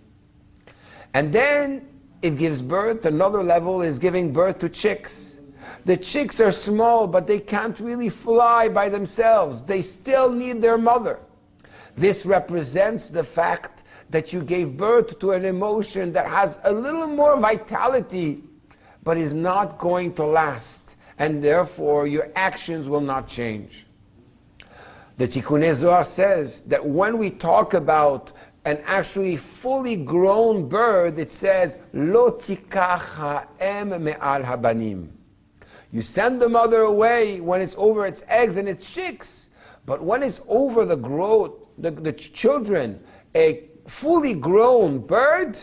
And then it gives birth, another level is giving birth to chicks. The chicks are small, but they can't really fly by themselves. They still need their mother. This represents the fact that you gave birth to an emotion that has a little more vitality, but is not going to last, and therefore your actions will not change. The Tikkunei Zohar says that when we talk about an actually fully grown bird, it says, Lo tikach ha'em me'al habanim. You send the mother away when it's over its eggs and its chicks, but when it's over the growth, the children, a fully grown bird,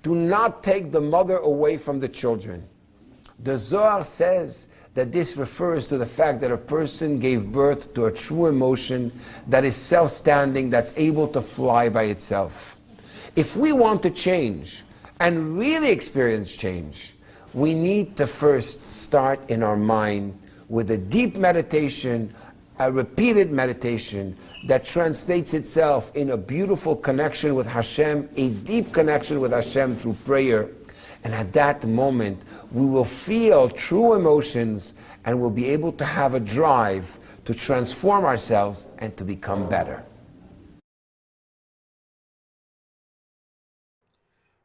do not take the mother away from the children. The Zohar says that this refers to the fact that a person gave birth to a true emotion that is self-standing, that's able to fly by itself. If we want to change and really experience change, we need to first start in our mind with a deep meditation, a repeated meditation that translates itself in a beautiful connection with Hashem, a deep connection with Hashem through prayer. And at that moment, we will feel true emotions and we'll be able to have a drive to transform ourselves and to become better.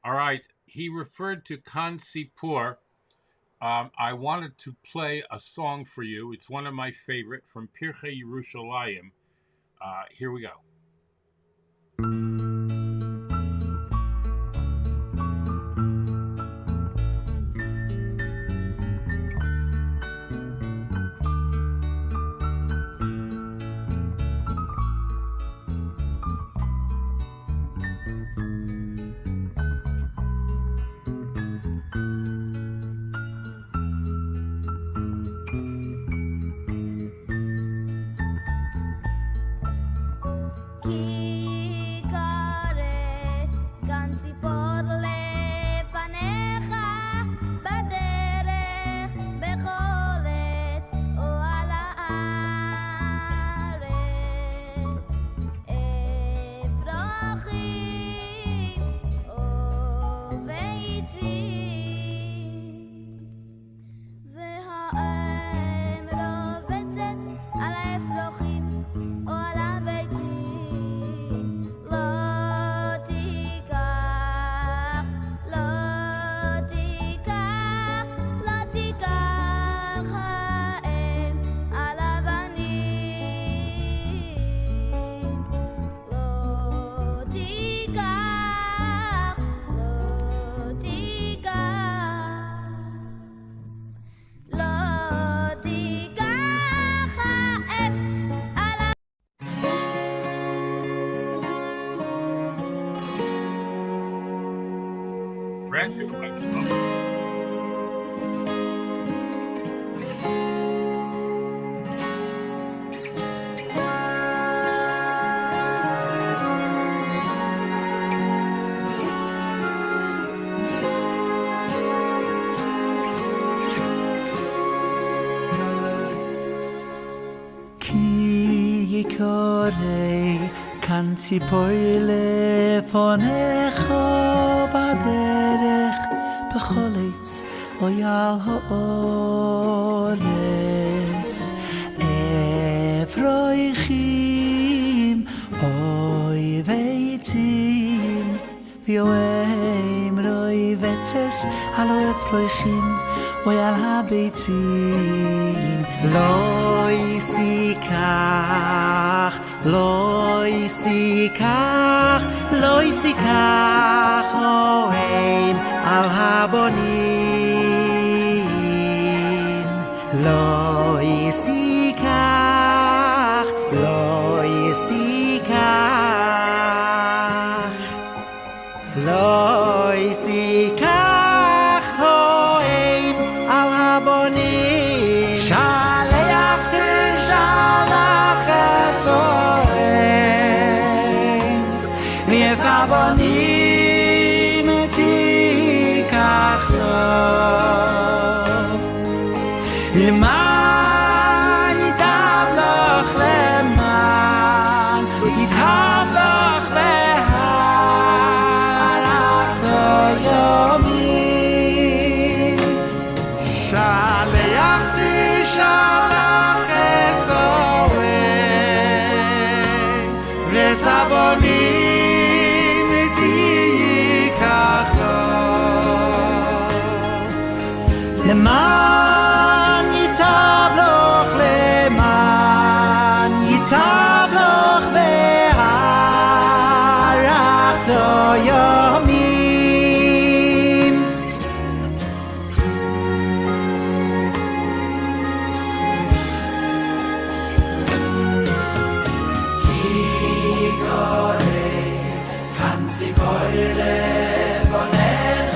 All right, he referred to Kansipur. I wanted to play a song for you. It's one of my favorite from Pirchei Yerushalayim. Here we go. ציפור לפניך בדרך בכל עץ אוי על האורץ אפרוחים אוי ועצים ויום רוי וצס על אפרוחים אוי על הביצים לא יסיקח לא יסיקח לא יסיקח אוהב על הבונים לא יסיקח לא יסיקח לא יסיקח אוהב על הבונים שלח תשלח ויש הבונים תיקח לו למען ייטב לך למען ייטב לך והרך יומים שלח תשלח את זוהר ויש הבונים למען ייטב לך למען ייטב לך והארכת ימים כי קורא כאן ציפור לפניך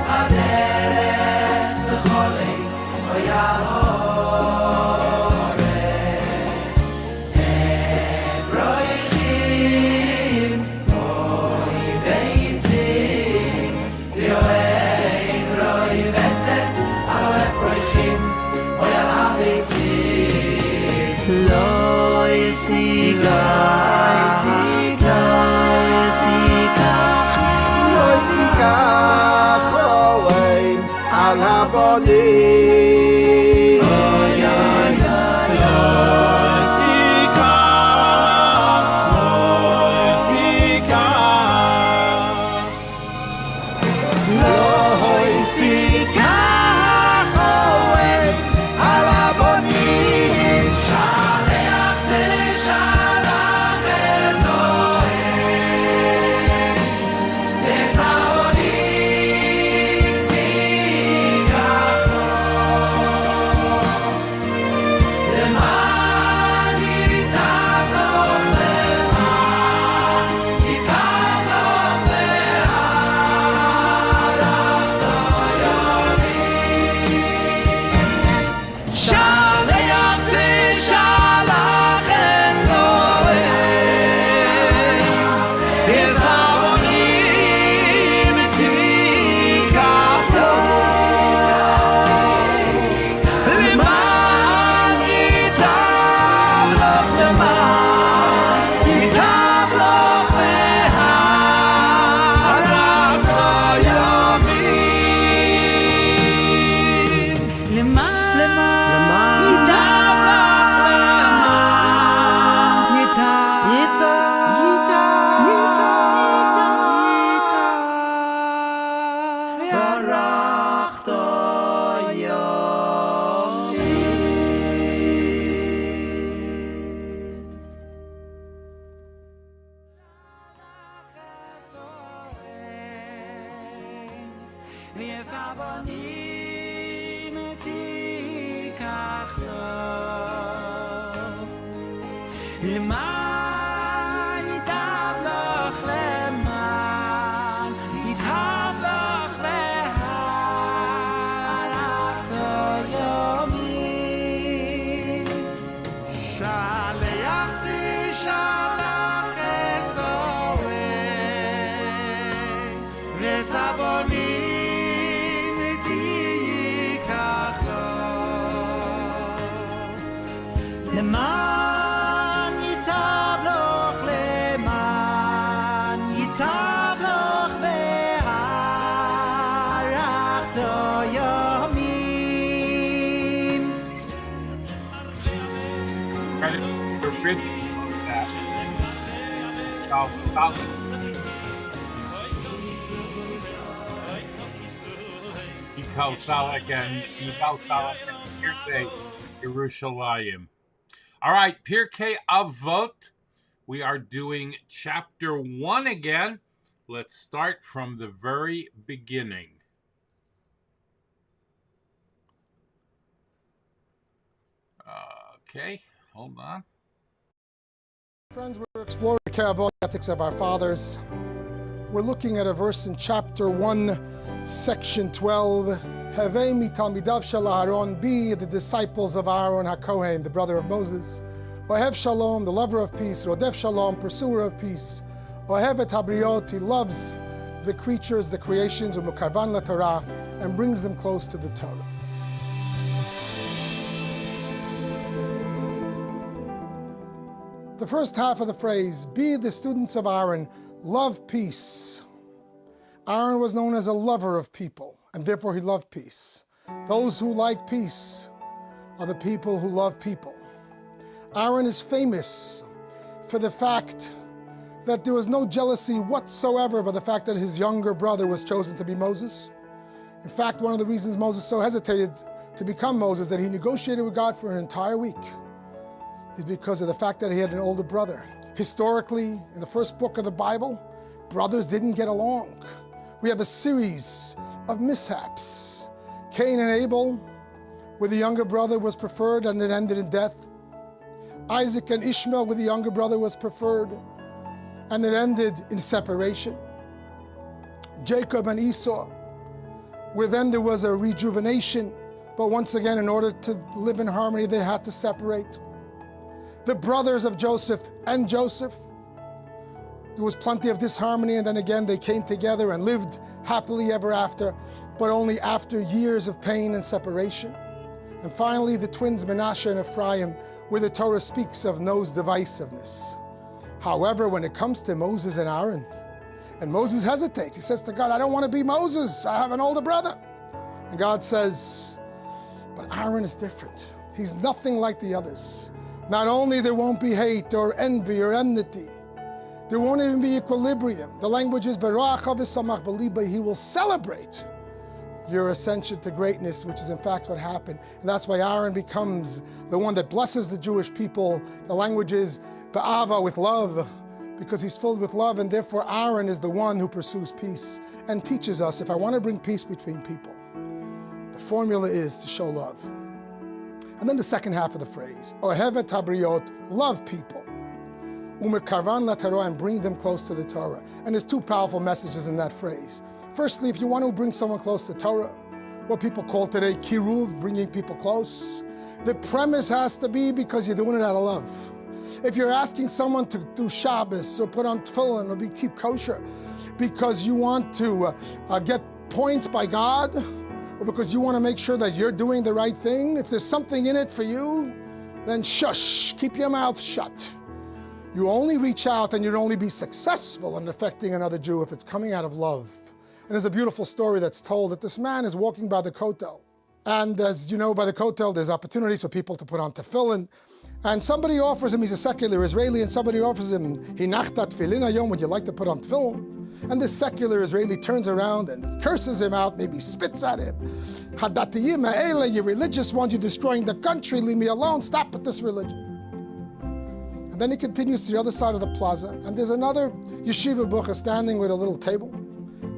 הדרך בכל עץ אוי Yerushalayim. All right, Pirkei Avot. We are doing chapter 1 again. Let's start from the very beginning. Okay, hold on. Friends, we're exploring the Avot, ethics of our fathers. We're looking at a verse in chapter 1, section 12. Havei mi talmidav shel Aaron, be the disciples of Aaron HaKohen, the brother of Moses. Ohev shalom, the lover of peace. Rodef shalom, pursuer of peace. Ohev et habriot, he loves the creatures, the creations, umukarban la Torah, and brings them close to the Torah. The first half of the phrase, be the students of Aaron, love peace. Aaron was known as a lover of people, and therefore he loved peace. Those who like peace are the people who love people. Aaron is famous for the fact that there was no jealousy whatsoever by the fact that his younger brother was chosen to be Moses. In fact, one of the reasons Moses so hesitated to become Moses, that he negotiated with God for an entire week, is because of the fact that he had an older brother. Historically, in the first book of the Bible, brothers didn't get along. We have a series of mishaps. Cain and Abel, where the younger brother was preferred and it ended in death. Isaac and Ishmael, where the younger brother was preferred and it ended in separation. Jacob and Esau, where then there was a rejuvenation, but once again, in order to live in harmony, they had to separate. The brothers of Joseph and Joseph, there was plenty of disharmony, and then again they came together and lived happily ever after, but only after years of pain and separation. And finally, the twins Manasseh and Ephraim, where the Torah speaks of Noah's divisiveness. However, when it comes to Moses and Aaron, and Moses hesitates, he says to God, I don't want to be Moses, I have an older brother. And God says, but Aaron is different. He's nothing like the others. Not only there won't be hate or envy or enmity, there won't even be equilibrium. The language is Bracha v'samach b'liba. He will celebrate your ascension to greatness, which is in fact what happened. And that's why Aaron becomes the one that blesses the Jewish people. The language is ba'ava, with love, because he's filled with love, and therefore Aaron is the one who pursues peace and teaches us, if I want to bring peace between people, the formula is to show love. And then the second half of the phrase, Ohevet habriot, love people. Umekarvan la Torah, and bring them close to the Torah. And there's two powerful messages in that phrase. Firstly, if you want to bring someone close to Torah, what people call today kiruv, bringing people close, the premise has to be because you're doing it out of love. If you're asking someone to do Shabbos or put on tefillin or keep kosher because you want to get points by God, or because you want to make sure that you're doing the right thing, if there's something in it for you, then shush, keep your mouth shut. You only reach out and you'd only be successful in affecting another Jew if it's coming out of love. And there's a beautiful story that's told that this man is walking by the kotel. And as you know, by the kotel, there's opportunities for people to put on tefillin. And somebody offers him, he's a secular Israeli, and somebody offers him, hinachta tefillin HaYom, would you like to put on tefillin? And this secular Israeli turns around and curses him out, maybe spits at him. Hadatiyim ha'ele, you religious ones, you're destroying the country, leave me alone, stop with this religion. And then he continues to the other side of the plaza, and there's another yeshiva bucha standing with a little table,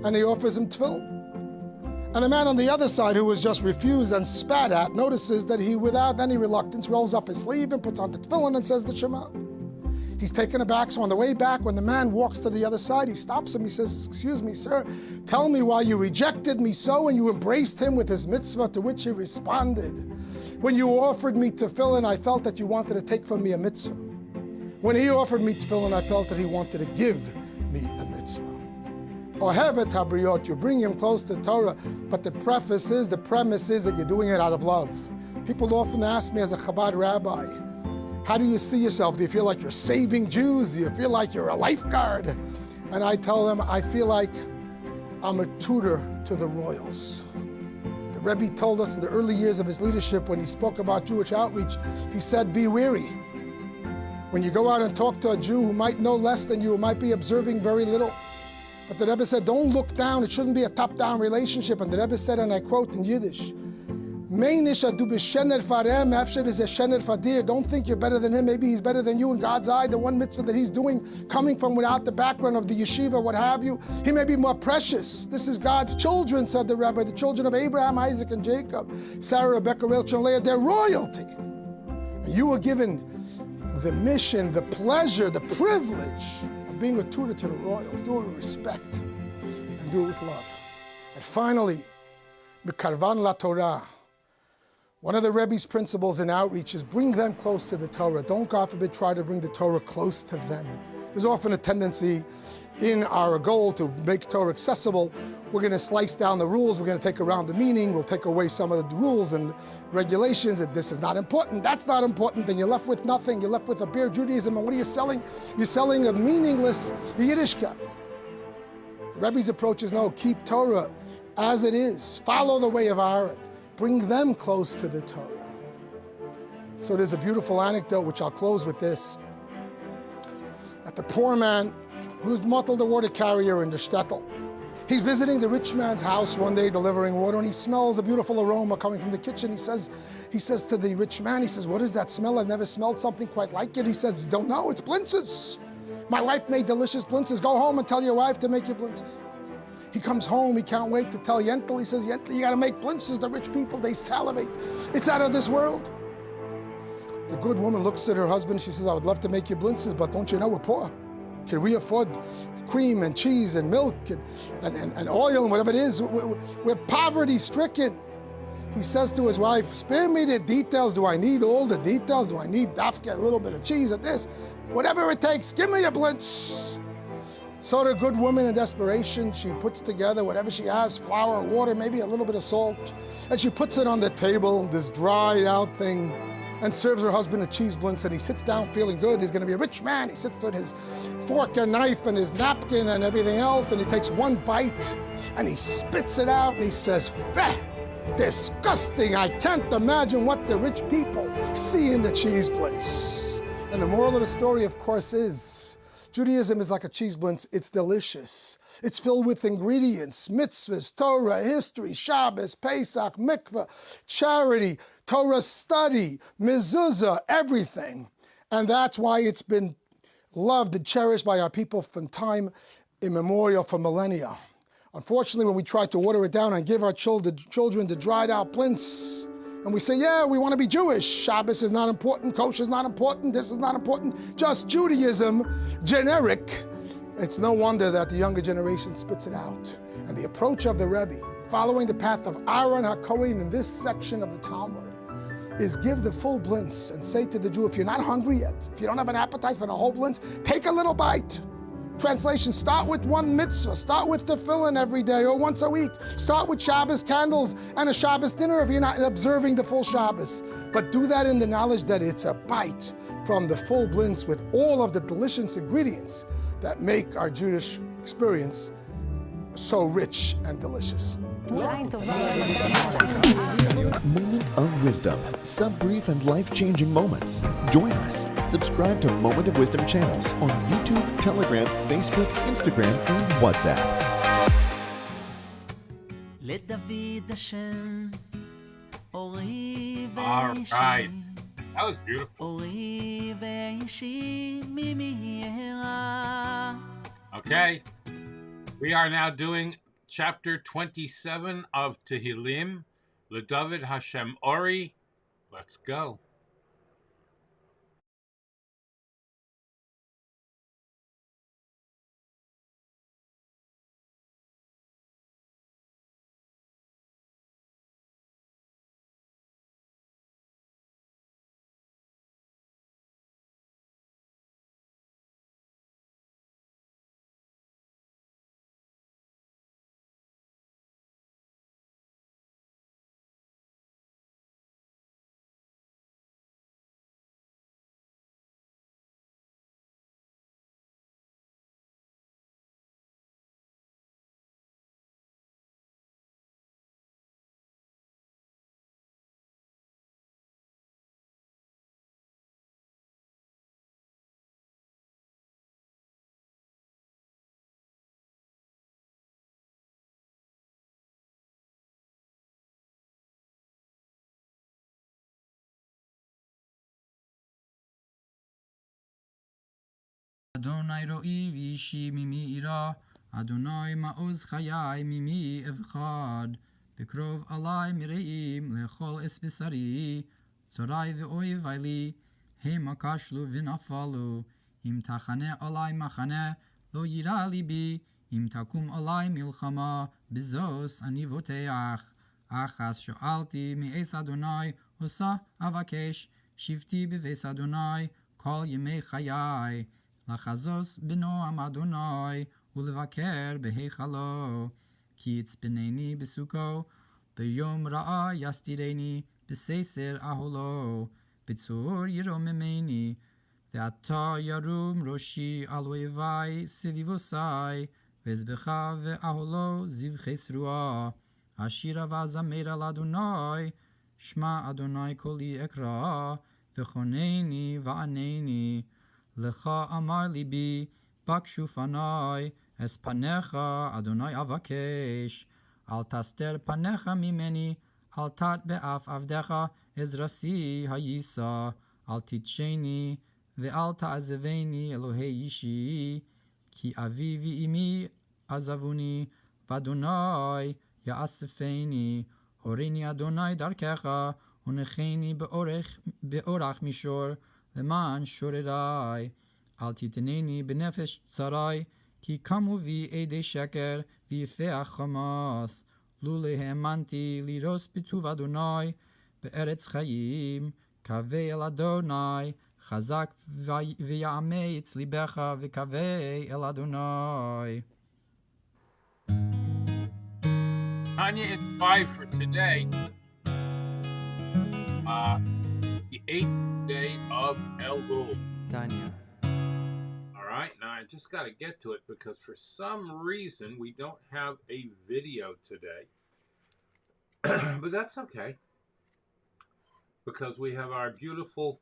and he offers him tefillin. And the man on the other side, who was just refused and spat at, notices that he, without any reluctance, rolls up his sleeve and puts on the tefillin and says the Shema. He's taken aback, so on the way back, when the man walks to the other side, he stops him, he says, excuse me, sir, tell me why you rejected me so and you embraced him with his mitzvah, to which he responded, when you offered me tefillin, I felt that you wanted to take from me a mitzvah. When he offered me tefillin, I felt that he wanted to give me a mitzvah. Ohevet habriot, you bring him close to Torah, but the premise is that you're doing it out of love. People often ask me as a Chabad rabbi, how do you see yourself? Do you feel like you're saving Jews? Do you feel like you're a lifeguard? And I tell them, I feel like I'm a tutor to the royals. The Rebbe told us in the early years of his leadership, when he spoke about Jewish outreach, he said, be wary. When you go out and talk to a Jew who might know less than you, who might be observing very little, but the Rebbe said, don't look down. It shouldn't be a top-down relationship. And the Rebbe said, and I quote in Yiddish, don't think you're better than him. Maybe he's better than you in God's eye. The one mitzvah that he's doing, coming from without the background of the yeshiva, what have you, he may be more precious. This is God's children, said the Rebbe, the children of Abraham, Isaac, and Jacob, Sarah, Rebecca, Rachel, and Leah, they're royalty. And you were given the mission, the pleasure, the privilege of being a tutor to the royals. Do it with respect and do it with love. And finally, Mekarvan la Torah. One of the Rebbe's principles in outreach is bring them close to the Torah. Don't, God forbid, try to bring the Torah close to them. There's often a tendency in our goal to make Torah accessible. We're going to slice down the rules. We're going to take around the meaning. We'll take away some of the rules and regulations. And this is not important. That's not important. Then you're left with nothing. You're left with a bare Judaism. And what are you selling? You're selling a meaningless Yiddishkeit. The Rebbe's approach is no, keep Torah as it is. Follow the way of Aaron. Bring them close to the Torah. So there's a beautiful anecdote, which I'll close with this. That the poor man, who's the water carrier in the shtetl, he's visiting the rich man's house one day delivering water, and he smells a beautiful aroma coming from the kitchen. He says to the rich man, he says, what is that smell? I've never smelled something quite like it. He says, you don't know, it's blintzes. My wife made delicious blintzes. Go home and tell your wife to make your blintzes. He comes home, he can't wait to tell Yentl. He says, Yentl, you gotta make blintzes. The rich people, they salivate. It's out of this world. The good woman looks at her husband. She says, I would love to make you blintzes, but don't you know we're poor? Can we afford cream and cheese and milk and oil and whatever it is? We're poverty-stricken. He says to his wife, spare me the details. Do I need all the details? Do I need dafka, a little bit of cheese at this? Whatever it takes, give me a blintz. So the good woman in desperation, she puts together whatever she has, flour, water, maybe a little bit of salt, and she puts it on the table, this dried out thing, and serves her husband a cheese blintz, and he sits down feeling good. He's gonna be a rich man. He sits with his fork and knife and his napkin and everything else, and he takes one bite, and he spits it out, and he says, "Feh, Disgusting. I can't imagine what the rich people see in the cheese blintz. And the moral of the story, of course, is Judaism is like a cheese blintz. It's delicious. It's filled with ingredients, mitzvahs, Torah, history, Shabbos, Pesach, mikveh, charity, Torah study, mezuzah, everything. And that's why it's been loved and cherished by our people from time immemorial, for millennia. Unfortunately, when we try to water it down and give our children the dried out blintz, and we say, yeah, we want to be Jewish. Shabbos is not important, kosher is not important, this is not important, just Judaism, generic. It's no wonder that the younger generation spits it out. And the approach of the Rebbe, following the path of Aaron HaKohen in this section of the Talmud, is give the full blintz and say to the Jew, if you're not hungry yet, if you don't have an appetite for the whole blintz, take a little bite. Translation, start with one mitzvah, start with tefillin every day or once a week. Start with Shabbos candles and a Shabbos dinner if you're not observing the full Shabbos. But do that in the knowledge that it's a bite from the full blintz with all of the delicious ingredients that make our Jewish experience so rich and delicious. Moment of Wisdom. Some brief and life-changing moments. Join us. Subscribe to Moment of Wisdom channels on YouTube, Telegram, Facebook, Instagram, and WhatsApp. All right. That was beautiful. Okay. We are now doing chapter 27 of Tehillim, LeDavid Hashem Ori. Let's go. Adonai ro'i v'ishi mimi ira, Adonai ma'oz chayai mimi evchad, Bekrov alai mireim lechol espesari, Zorai ve'oivai li, Hem akashlu v'nafalu, Im tachane alai machane, Lo yira libi, Im takum alai milchama, Bezos ani voteach, Achas sho'alti mi'es Adonai, Osa avakesh, Shivti beves Adonai, Kol yemei chayai, לחזוס בנועם אדוני ולבקר בהיכלו כי יצפנני בסוכו ביום רעה יסתירני בססר אהלו בצור ירוממני ועתה ירום ראשי על אויבי סביבוסי ואזבח ואהלו זבחי שרועה אשירה ואזמר על אדוני שמע אדוני קולי אקרא וחונני וענני Lecha amar libi, bakshu fanai, es panecha, Adonai avakesh. Al taster panecha mimeni, al tat be'af avdecha, ezrasi hayisa. Al titsheni, ve'al ta'azeveni Elohei yishi. Ki avi v'imi azavuni, v'Adonai ya'asefeni. Horini Adonai darkecha, unecheni be'orach mishor. למען שוrerai, אל תיתנני בנפש צרי, כי קמו בי עדי שקר ויפח חמאס, לולא האמנתי לירוס בטוב אדוני, בארץ חיים, קווה אל אדוני, חזק ויאמץ ליבך וקווה אל אדוני. Tanya is 5 for today. The 8th day of Elul. Tanya. All right, now I just got to get to it because for some reason we don't have a video today. But that's okay, because we have our beautiful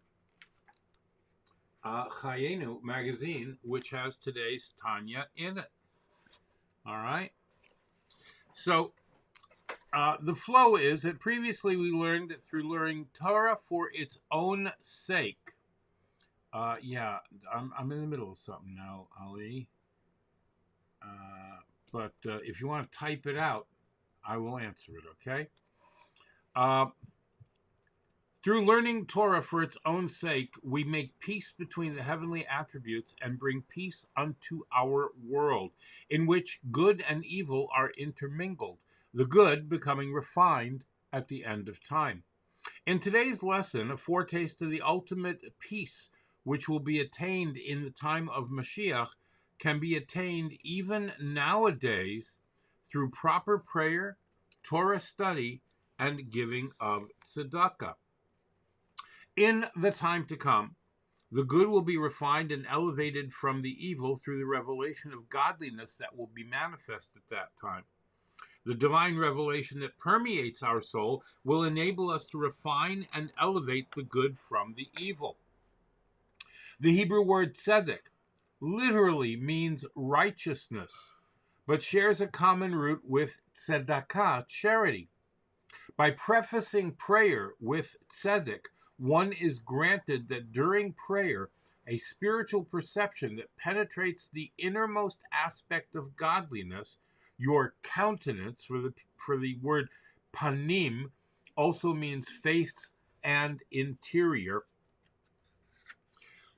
Chayenu magazine, which has today's Tanya in it. All right? So, the flow is that previously we learned that through learning Torah for its own sake. Yeah, I'm in the middle of something now, Ali. But if you want to type it out, I will answer it, okay? Through learning Torah for its own sake, we make peace between the heavenly attributes and bring peace unto our world, in which good and evil are intermingled, the good becoming refined at the end of time. In today's lesson, a foretaste of the ultimate peace which will be attained in the time of Mashiach can be attained even nowadays through proper prayer, Torah study, and giving of tzedakah. In the time to come, the good will be refined and elevated from the evil through the revelation of godliness that will be manifest at that time. The divine revelation that permeates our soul will enable us to refine and elevate the good from the evil. The Hebrew word tzedek literally means righteousness, but shares a common root with tzedakah, charity. By prefacing prayer with tzedek, one is granted that during prayer, a spiritual perception that penetrates the innermost aspect of godliness, your countenance, for the word panim also means face and interior,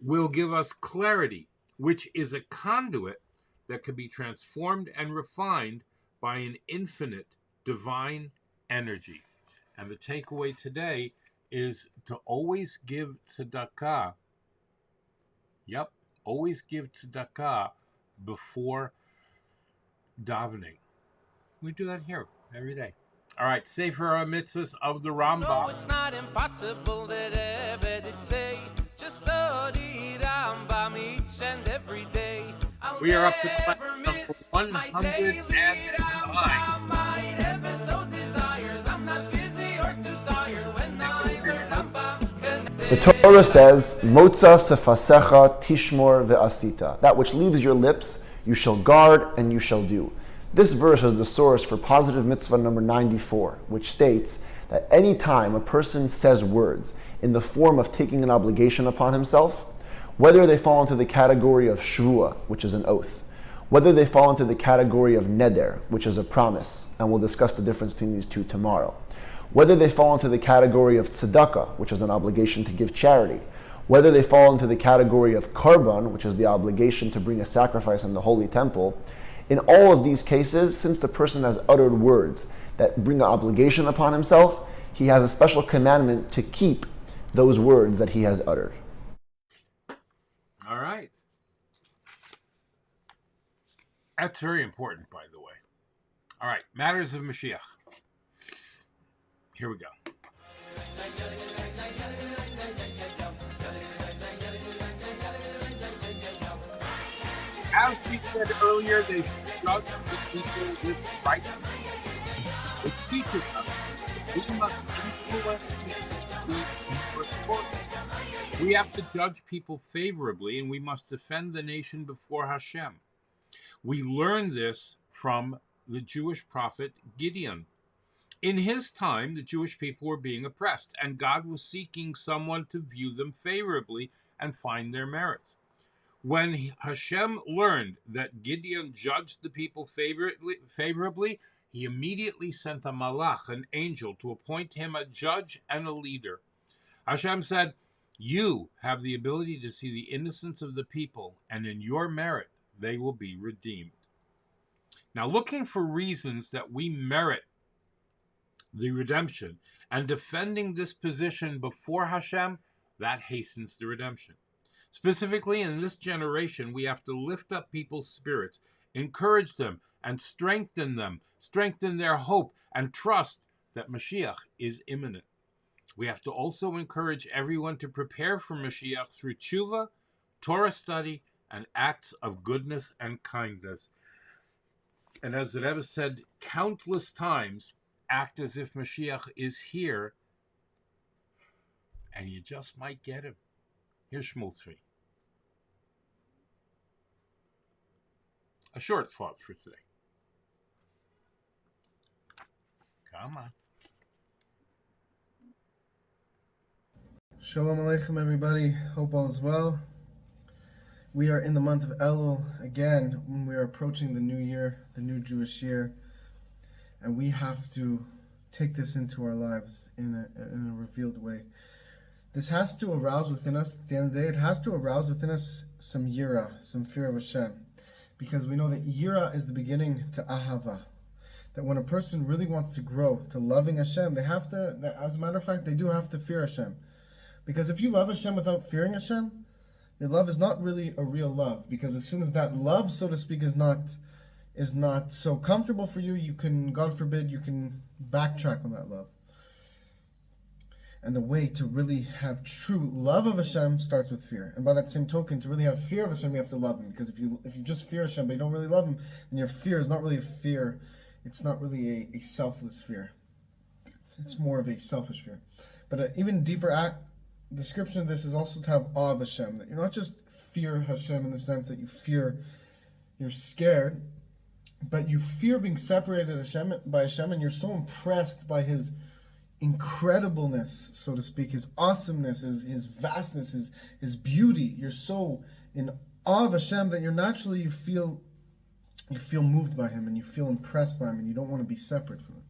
will give us clarity, which is a conduit that can be transformed and refined by an infinite divine energy. And the takeaway today is to always give tzedakah. Yep, always give tzedakah before davening. We do that here every day. All right, Sefer HaMitzvahs of the Rambam. No, it's not impossible that Rebbe did say, just study Rambam each and every day. We are up to class number 109. My Rebbe so desires, I'm not busy or too tired when I learn Rambam. The Torah says, Motza sefasecha tishmor ve'asita. That which leaves your lips, you shall guard and you shall do. This verse is the source for positive mitzvah number 94, which states that any time a person says words in the form of taking an obligation upon himself, whether they fall into the category of shvuah, which is an oath, whether they fall into the category of neder, which is a promise, and we'll discuss the difference between these two tomorrow, whether they fall into the category of tzedakah, which is an obligation to give charity, whether they fall into the category of karban, which is the obligation to bring a sacrifice in the holy temple, in all of these cases, since the person has uttered words that bring an obligation upon himself, he has a special commandment to keep those words that he has uttered. All right. That's very important, by the way. All right, matters of Mashiach. Here we go. As we said earlier, they judge the people with righteousness. It teaches us that we must influence people. We have to judge people favorably, and we must defend the nation before Hashem. We learn this from the Jewish prophet Gideon. In his time, the Jewish people were being oppressed, and God was seeking someone to view them favorably and find their merits. When Hashem learned that Gideon judged the people favorably, he immediately sent a malach, an angel, to appoint him a judge and a leader. Hashem said, "You have the ability to see the innocence of the people, and in your merit they will be redeemed." Now, looking for reasons that we merit the redemption and defending this position before Hashem, that hastens the redemption. Specifically, in this generation, we have to lift up people's spirits, encourage them, and strengthen their hope, and trust that Mashiach is imminent. We have to also encourage everyone to prepare for Mashiach through tshuva, Torah study, and acts of goodness and kindness. And as the Rebbe said countless times, act as if Mashiach is here, and you just might get him. Here's Shmuel 3. A short thought for today. Come on. Shalom Aleichem, everybody. Hope all is well. We are in the month of Elul again, when we are approaching the new year, the new Jewish year, and we have to take this into our lives in a revealed way. This has to arouse within us, at the end of the day, it has to arouse within us some yira, some fear of Hashem, because we know that yira is the beginning to ahava. That when a person really wants to grow to loving Hashem, they have to, as a matter of fact, they do have to fear Hashem. Because if you love Hashem without fearing Hashem, your love is not really a real love. Because as soon as that love, so to speak, is not so comfortable for you, you can, God forbid, you can backtrack on that love. And the way to really have true love of Hashem starts with fear. And by that same token, to really have fear of Hashem, you have to love Him. Because if you just fear Hashem but you don't really love Him, then your fear is not really a fear. It's not really a selfless fear. It's more of a selfish fear. But even deeper description of this is also to have awe of Hashem. That you're not just fear Hashem in the sense that you fear, you're scared, but you fear being separated by Hashem, and you're so impressed by His incredibleness, so to speak, His awesomeness, His vastness, His beauty. You're so in awe of Hashem that you're naturally, you feel moved by Him, and you feel impressed by Him, and you don't want to be separate from Him.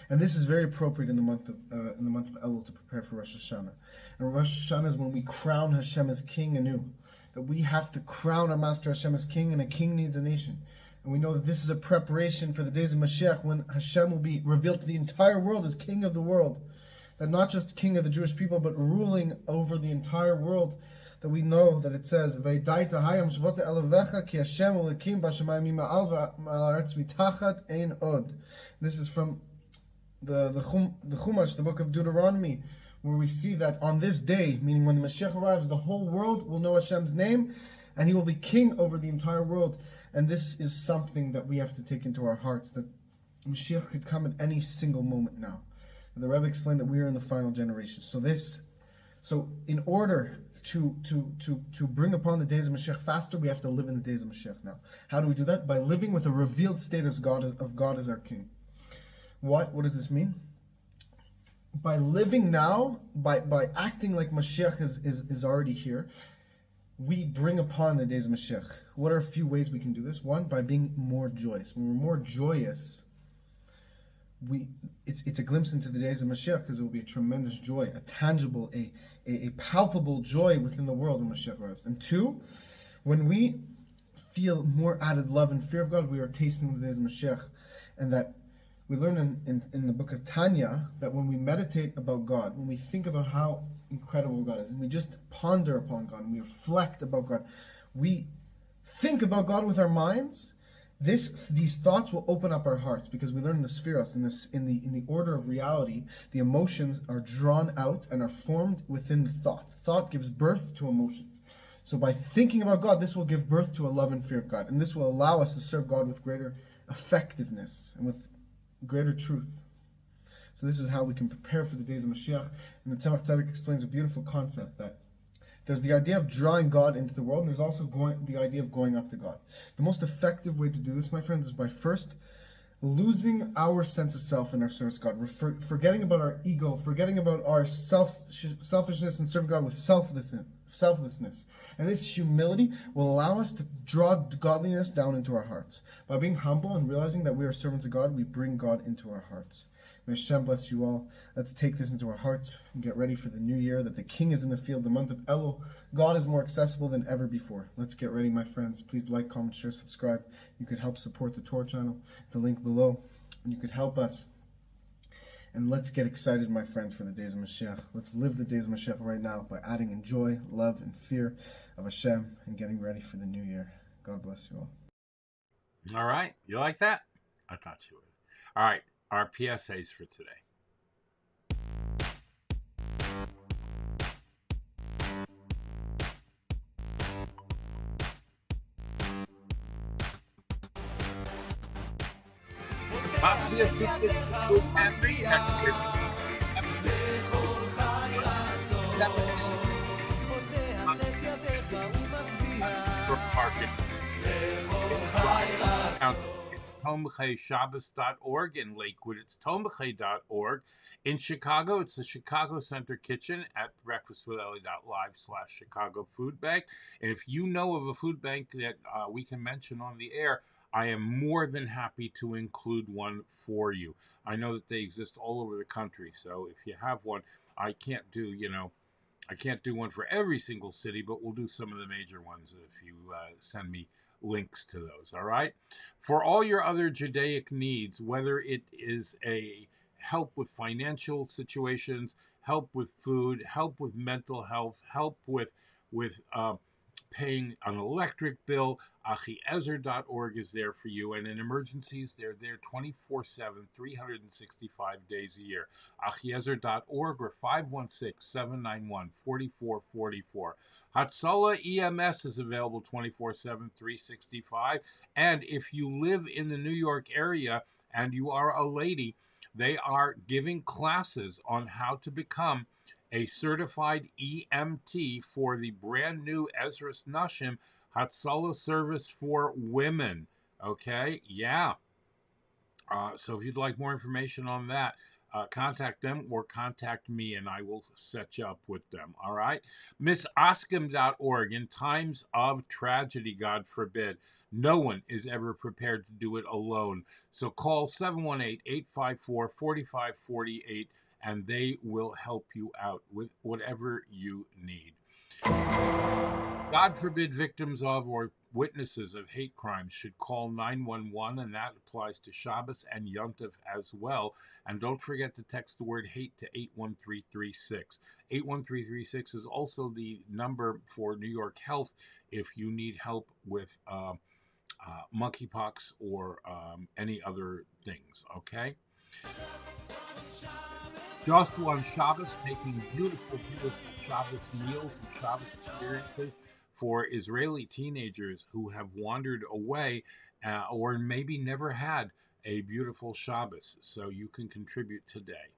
And this is very appropriate in the month of Elul to prepare for Rosh Hashanah. And Rosh Hashanah is when we crown Hashem as King anew. That we have to crown our Master Hashem as King, and a king needs a nation. And we know that this is a preparation for the days of Mashiach, when Hashem will be revealed to the entire world as King of the world. That not just King of the Jewish people, but ruling over the entire world. That we know that it says, "Veidaita HaYom shvota elevecha ki Hashem ulekim b'shamayim ma'al v'aretz mitachat ein od." This is from the Chumash, the book of Deuteronomy, where we see that on this day, meaning when the Mashiach arrives, the whole world will know Hashem's name, and He will be king over the entire world. And this is something that we have to take into our hearts, that Mashiach could come at any single moment now. And the Rebbe explained that we are in the final generation. So in order to bring upon the days of Mashiach faster, we have to live in the days of Mashiach now. How do we do that? By living with a revealed state of God as our King. What does this mean? By living now, by acting like Mashiach is already here, we bring upon the days of Mashiach. What are a few ways we can do this? One, by being more joyous. When we're more joyous, it's a glimpse into the days of Mashiach, because it will be a tremendous joy, a tangible, a palpable joy within the world when Mashiach arrives. And two, when we feel more added love and fear of God, we are tasting the days of Mashiach. And that we learn in the book of Tanya that when we meditate about God, when we think about how incredible God is, and we just ponder upon God, and we reflect about God, we think about God with our minds, these thoughts will open up our hearts, because we learn in the spheros, in the order of reality, the emotions are drawn out and are formed within the thought. Thought gives birth to emotions. So by thinking about God, this will give birth to a love and fear of God, and this will allow us to serve God with greater effectiveness and with greater truth. So this is how we can prepare for the days of Mashiach. And the Tzemach Tzedek explains a beautiful concept, that there's the idea of drawing God into the world, and there's also the idea of going up to God. The most effective way to do this, my friends, is by first losing our sense of self in our service to God, forgetting about our ego, forgetting about our selfishness, and serving God with selflessness. And this humility will allow us to draw godliness down into our hearts. By being humble and realizing that we are servants of God, we bring God into our hearts. May Hashem bless you all. Let's take this into our hearts and get ready for the new year, that the King is in the field, the month of Elul. God is more accessible than ever before. Let's get ready, my friends. Please like, comment, share, subscribe. You could help support the Torah channel, the link below, and you could help us. And let's get excited, my friends, for the days of Mashiach. Let's live the days of Mashiach right now by adding in joy, love, and fear of Hashem, and getting ready for the new year. God bless you all. All right. You like that? I thought you would. All right. Our PSAs for today. It's tomcheShabbos.org. In Lakewood, it's tomche.org. In Chicago, it's the Chicago Center Kitchen at breakfastwithelli.live/Chicago Food Bank. And if you know of a food bank that we can mention on the air, I am more than happy to include one for you. I know that they exist all over the country, so if you have one, I can't do one for every single city, but we'll do some of the major ones if you send me links to those, all right? For all your other Judaic needs, whether it is a help with financial situations, help with food, help with mental health, help with paying an electric bill, achiezer.org is there for you. And in emergencies, they're there 24/7, 365 days a year. achiezer.org or 516-791-4444. Hatzalah EMS is available 24/7, 365. And if you live in the New York area and you are a lady, they are giving classes on how to become a certified EMT for the brand new Ezras Nashim Hatzalah service for women. Okay, yeah. So if you'd like more information on that, contact them or contact me and I will set you up with them. All right. MissOscom.org. In times of tragedy, God forbid, no one is ever prepared to do it alone. So call 718-854-4548 and they will help you out with whatever you need. God forbid victims of or witnesses of hate crimes should call 911, and that applies to Shabbos and Yom Tov as well. And don't forget to text the word hate to 81336. 81336 is also the number for New York Health if you need help with monkeypox or any other things, okay? Just on Shabbos, making beautiful, beautiful Shabbos meals and Shabbos experiences for Israeli teenagers who have wandered away or maybe never had a beautiful Shabbos. So you can contribute today.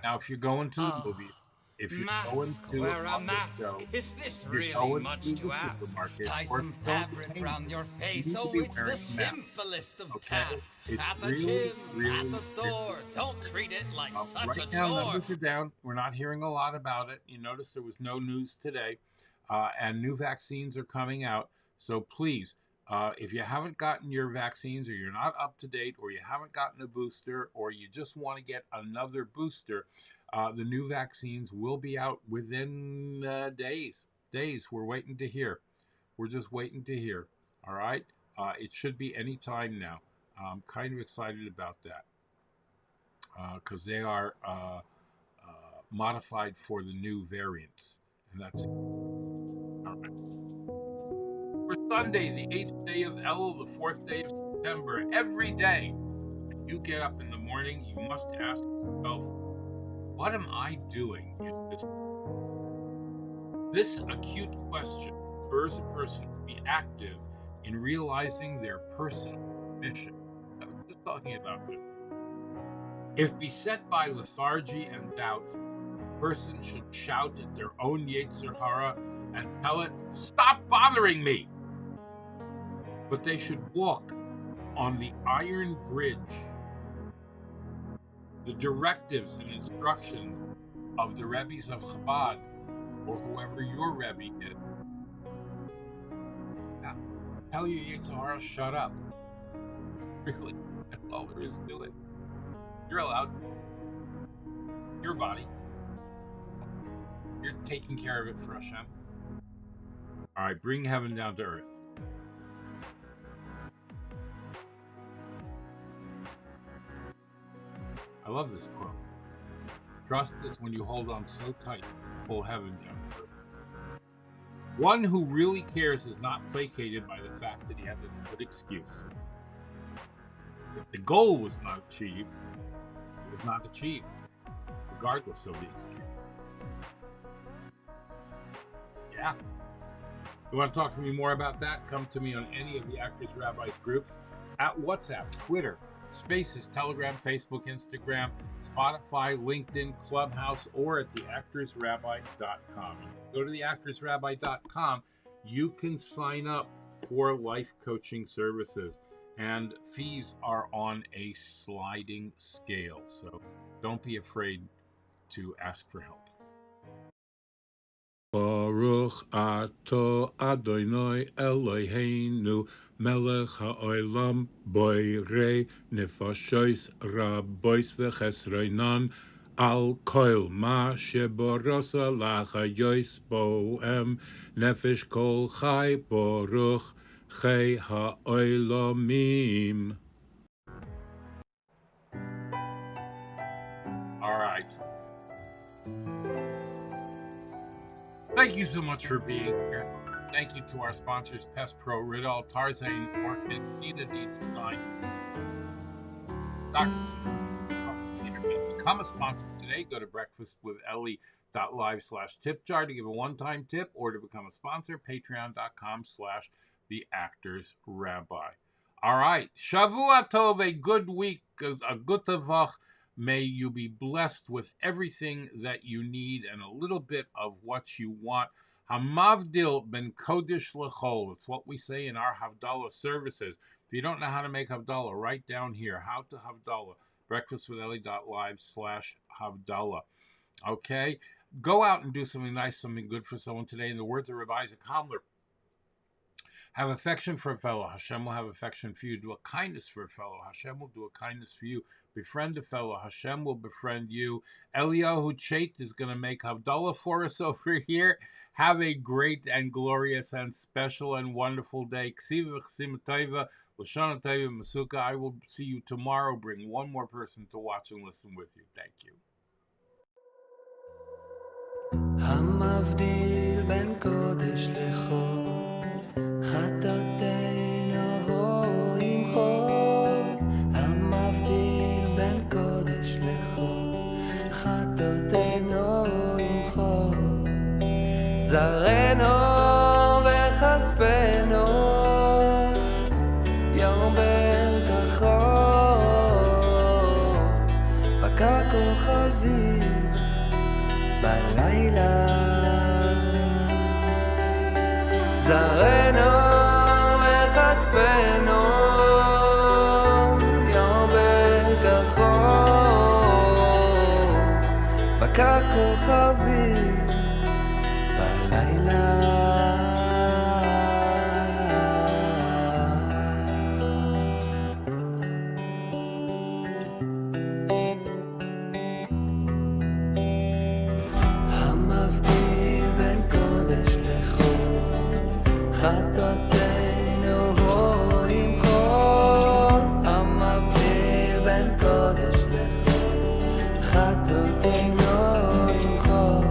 Now, if you're going to the movies, if you're going to a show, is this you're really going much to the to ask? supermarket Tie or some film fabric entertainment, around your face. you need to Oh, be it's the wearing masks, simplest of okay? tasks. It's At the really, gym, really at the store. Don't treat it like such a right now, chore. numbers are down. We're not hearing a lot about it. You notice there was no news today, and new vaccines are coming out. So please, if you haven't gotten your vaccines or you're not up to date or you haven't gotten a booster or you just want to get another booster, the new vaccines will be out within days. We're waiting to hear. We're just waiting to hear. All right? It should be any time now. I'm kind of excited about that because they are modified for the new variants. And that's it. All right. For Sunday, the 8th day of Elul, the 4th day of September, every day when you get up in the morning, you must ask yourself, what am I doing in this acute question spurs a person to be active in realizing their personal mission. I was just talking about this. If beset by lethargy and doubt, a person should shout at their own Yetzer Hara and tell it, stop bothering me! But they should walk on the iron bridge, the directives and instructions of the Rebbes of Chabad, or whoever your Rebbe is. Now, tell your Yetzer Hara, shut up. Really, that's all there is to it. You're allowed. Your body. You're taking care of it for Hashem. All right, bring heaven down to earth. I love this quote. Trust is when you hold on so tight, pull heaven down to earth. One who really cares is not placated by the fact that he has a good excuse. If the goal was not achieved, it was not achieved, regardless of the excuse. Yeah. You want to talk to me more about that? Come to me on any of the Actors Rabbis groups at WhatsApp, Twitter, Spaces, Telegram, Facebook, Instagram, Spotify, LinkedIn, Clubhouse, or at theactorsrabbi.com. Go to theactorsrabbi.com. You can sign up for life coaching services, and fees are on a sliding scale, so don't be afraid to ask for help. Baruch ato Adonai Eloheinu melech ha'olam boirei nefashos rabois v'chesronan al kol ma sheborasa lachayos bohem nefesh kol chai baruch chai ha'olamim. All right. Thank you so much for being here. Thank you to our sponsors, Pest Pro, Ridal, Tarzan, Orchid, Nita Design, Dr. Become a sponsor today. Go to breakfastwithelli.live/tip jar to give a one-time tip, or to become a sponsor, patreon.com/theactorsrabbi. All right. Shavua Tov, a good week, a good tavach. May you be blessed with everything that you need and a little bit of what you want. Hamavdil ben kodesh lechol. It's what we say in our Havdalah services. If you don't know how to make Havdalah, write down here, how to Havdalah, breakfastwithelli.live/Havdalah. Okay? Go out and do something nice, something good for someone today. In the words of Rabbi Isaac Hamler, have affection for a fellow. Hashem will have affection for you. Do a kindness for a fellow. Hashem will do a kindness for you. Befriend a fellow. Hashem will befriend you. Eliyahu Chait is going to make Havdalah for us over here. Have a great and glorious and special and wonderful day. Ksiva v'chsima tova, l'shana tova, masuka. I will see you tomorrow. Bring one more person to watch and listen with you. Thank you. המבדיל בין קודש לחול חטאתנו ימחול המבדיל בין קודש לחול חטאתנו ימחול זרענו וכספנו ירבה כחול בקע כוכבים בלילה זרענו וכספנו ירבה כחול בקע כוכבים בלילה המבדיל בין קודש לחול חטאתנו ימחול המבדיל בין קודש לחול חטאתנו ימחול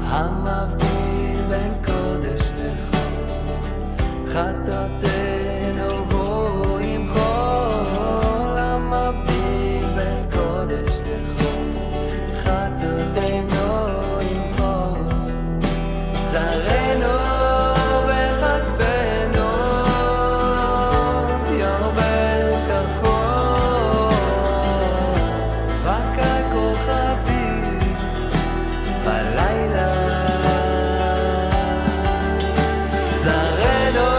המבדיל בין קודש לחול חטאתנו ימחול המבדיל בין קודש לחול חטאתנו ימחול זרענו וכספנו ירבה כחול בקע כוכבים בלילה זרענו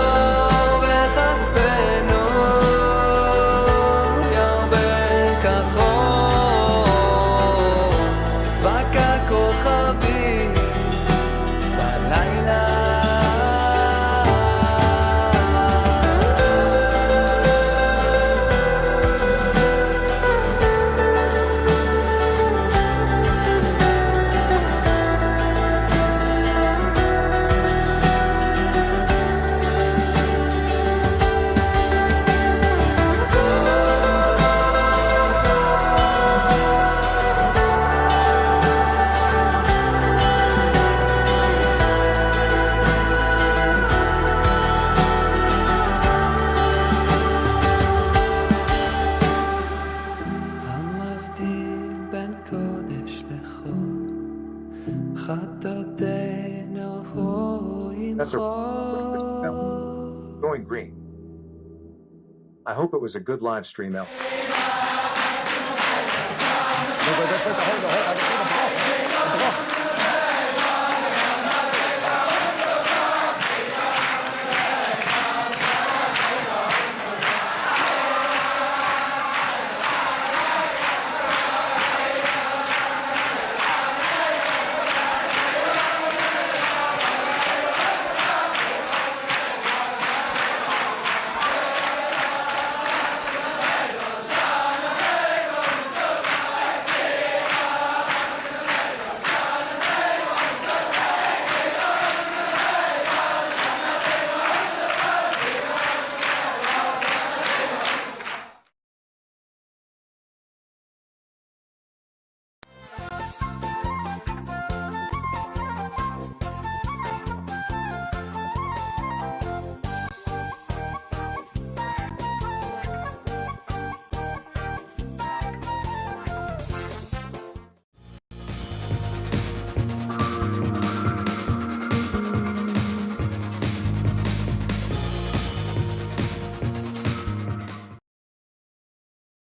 Going green. I hope it was a good live stream, El.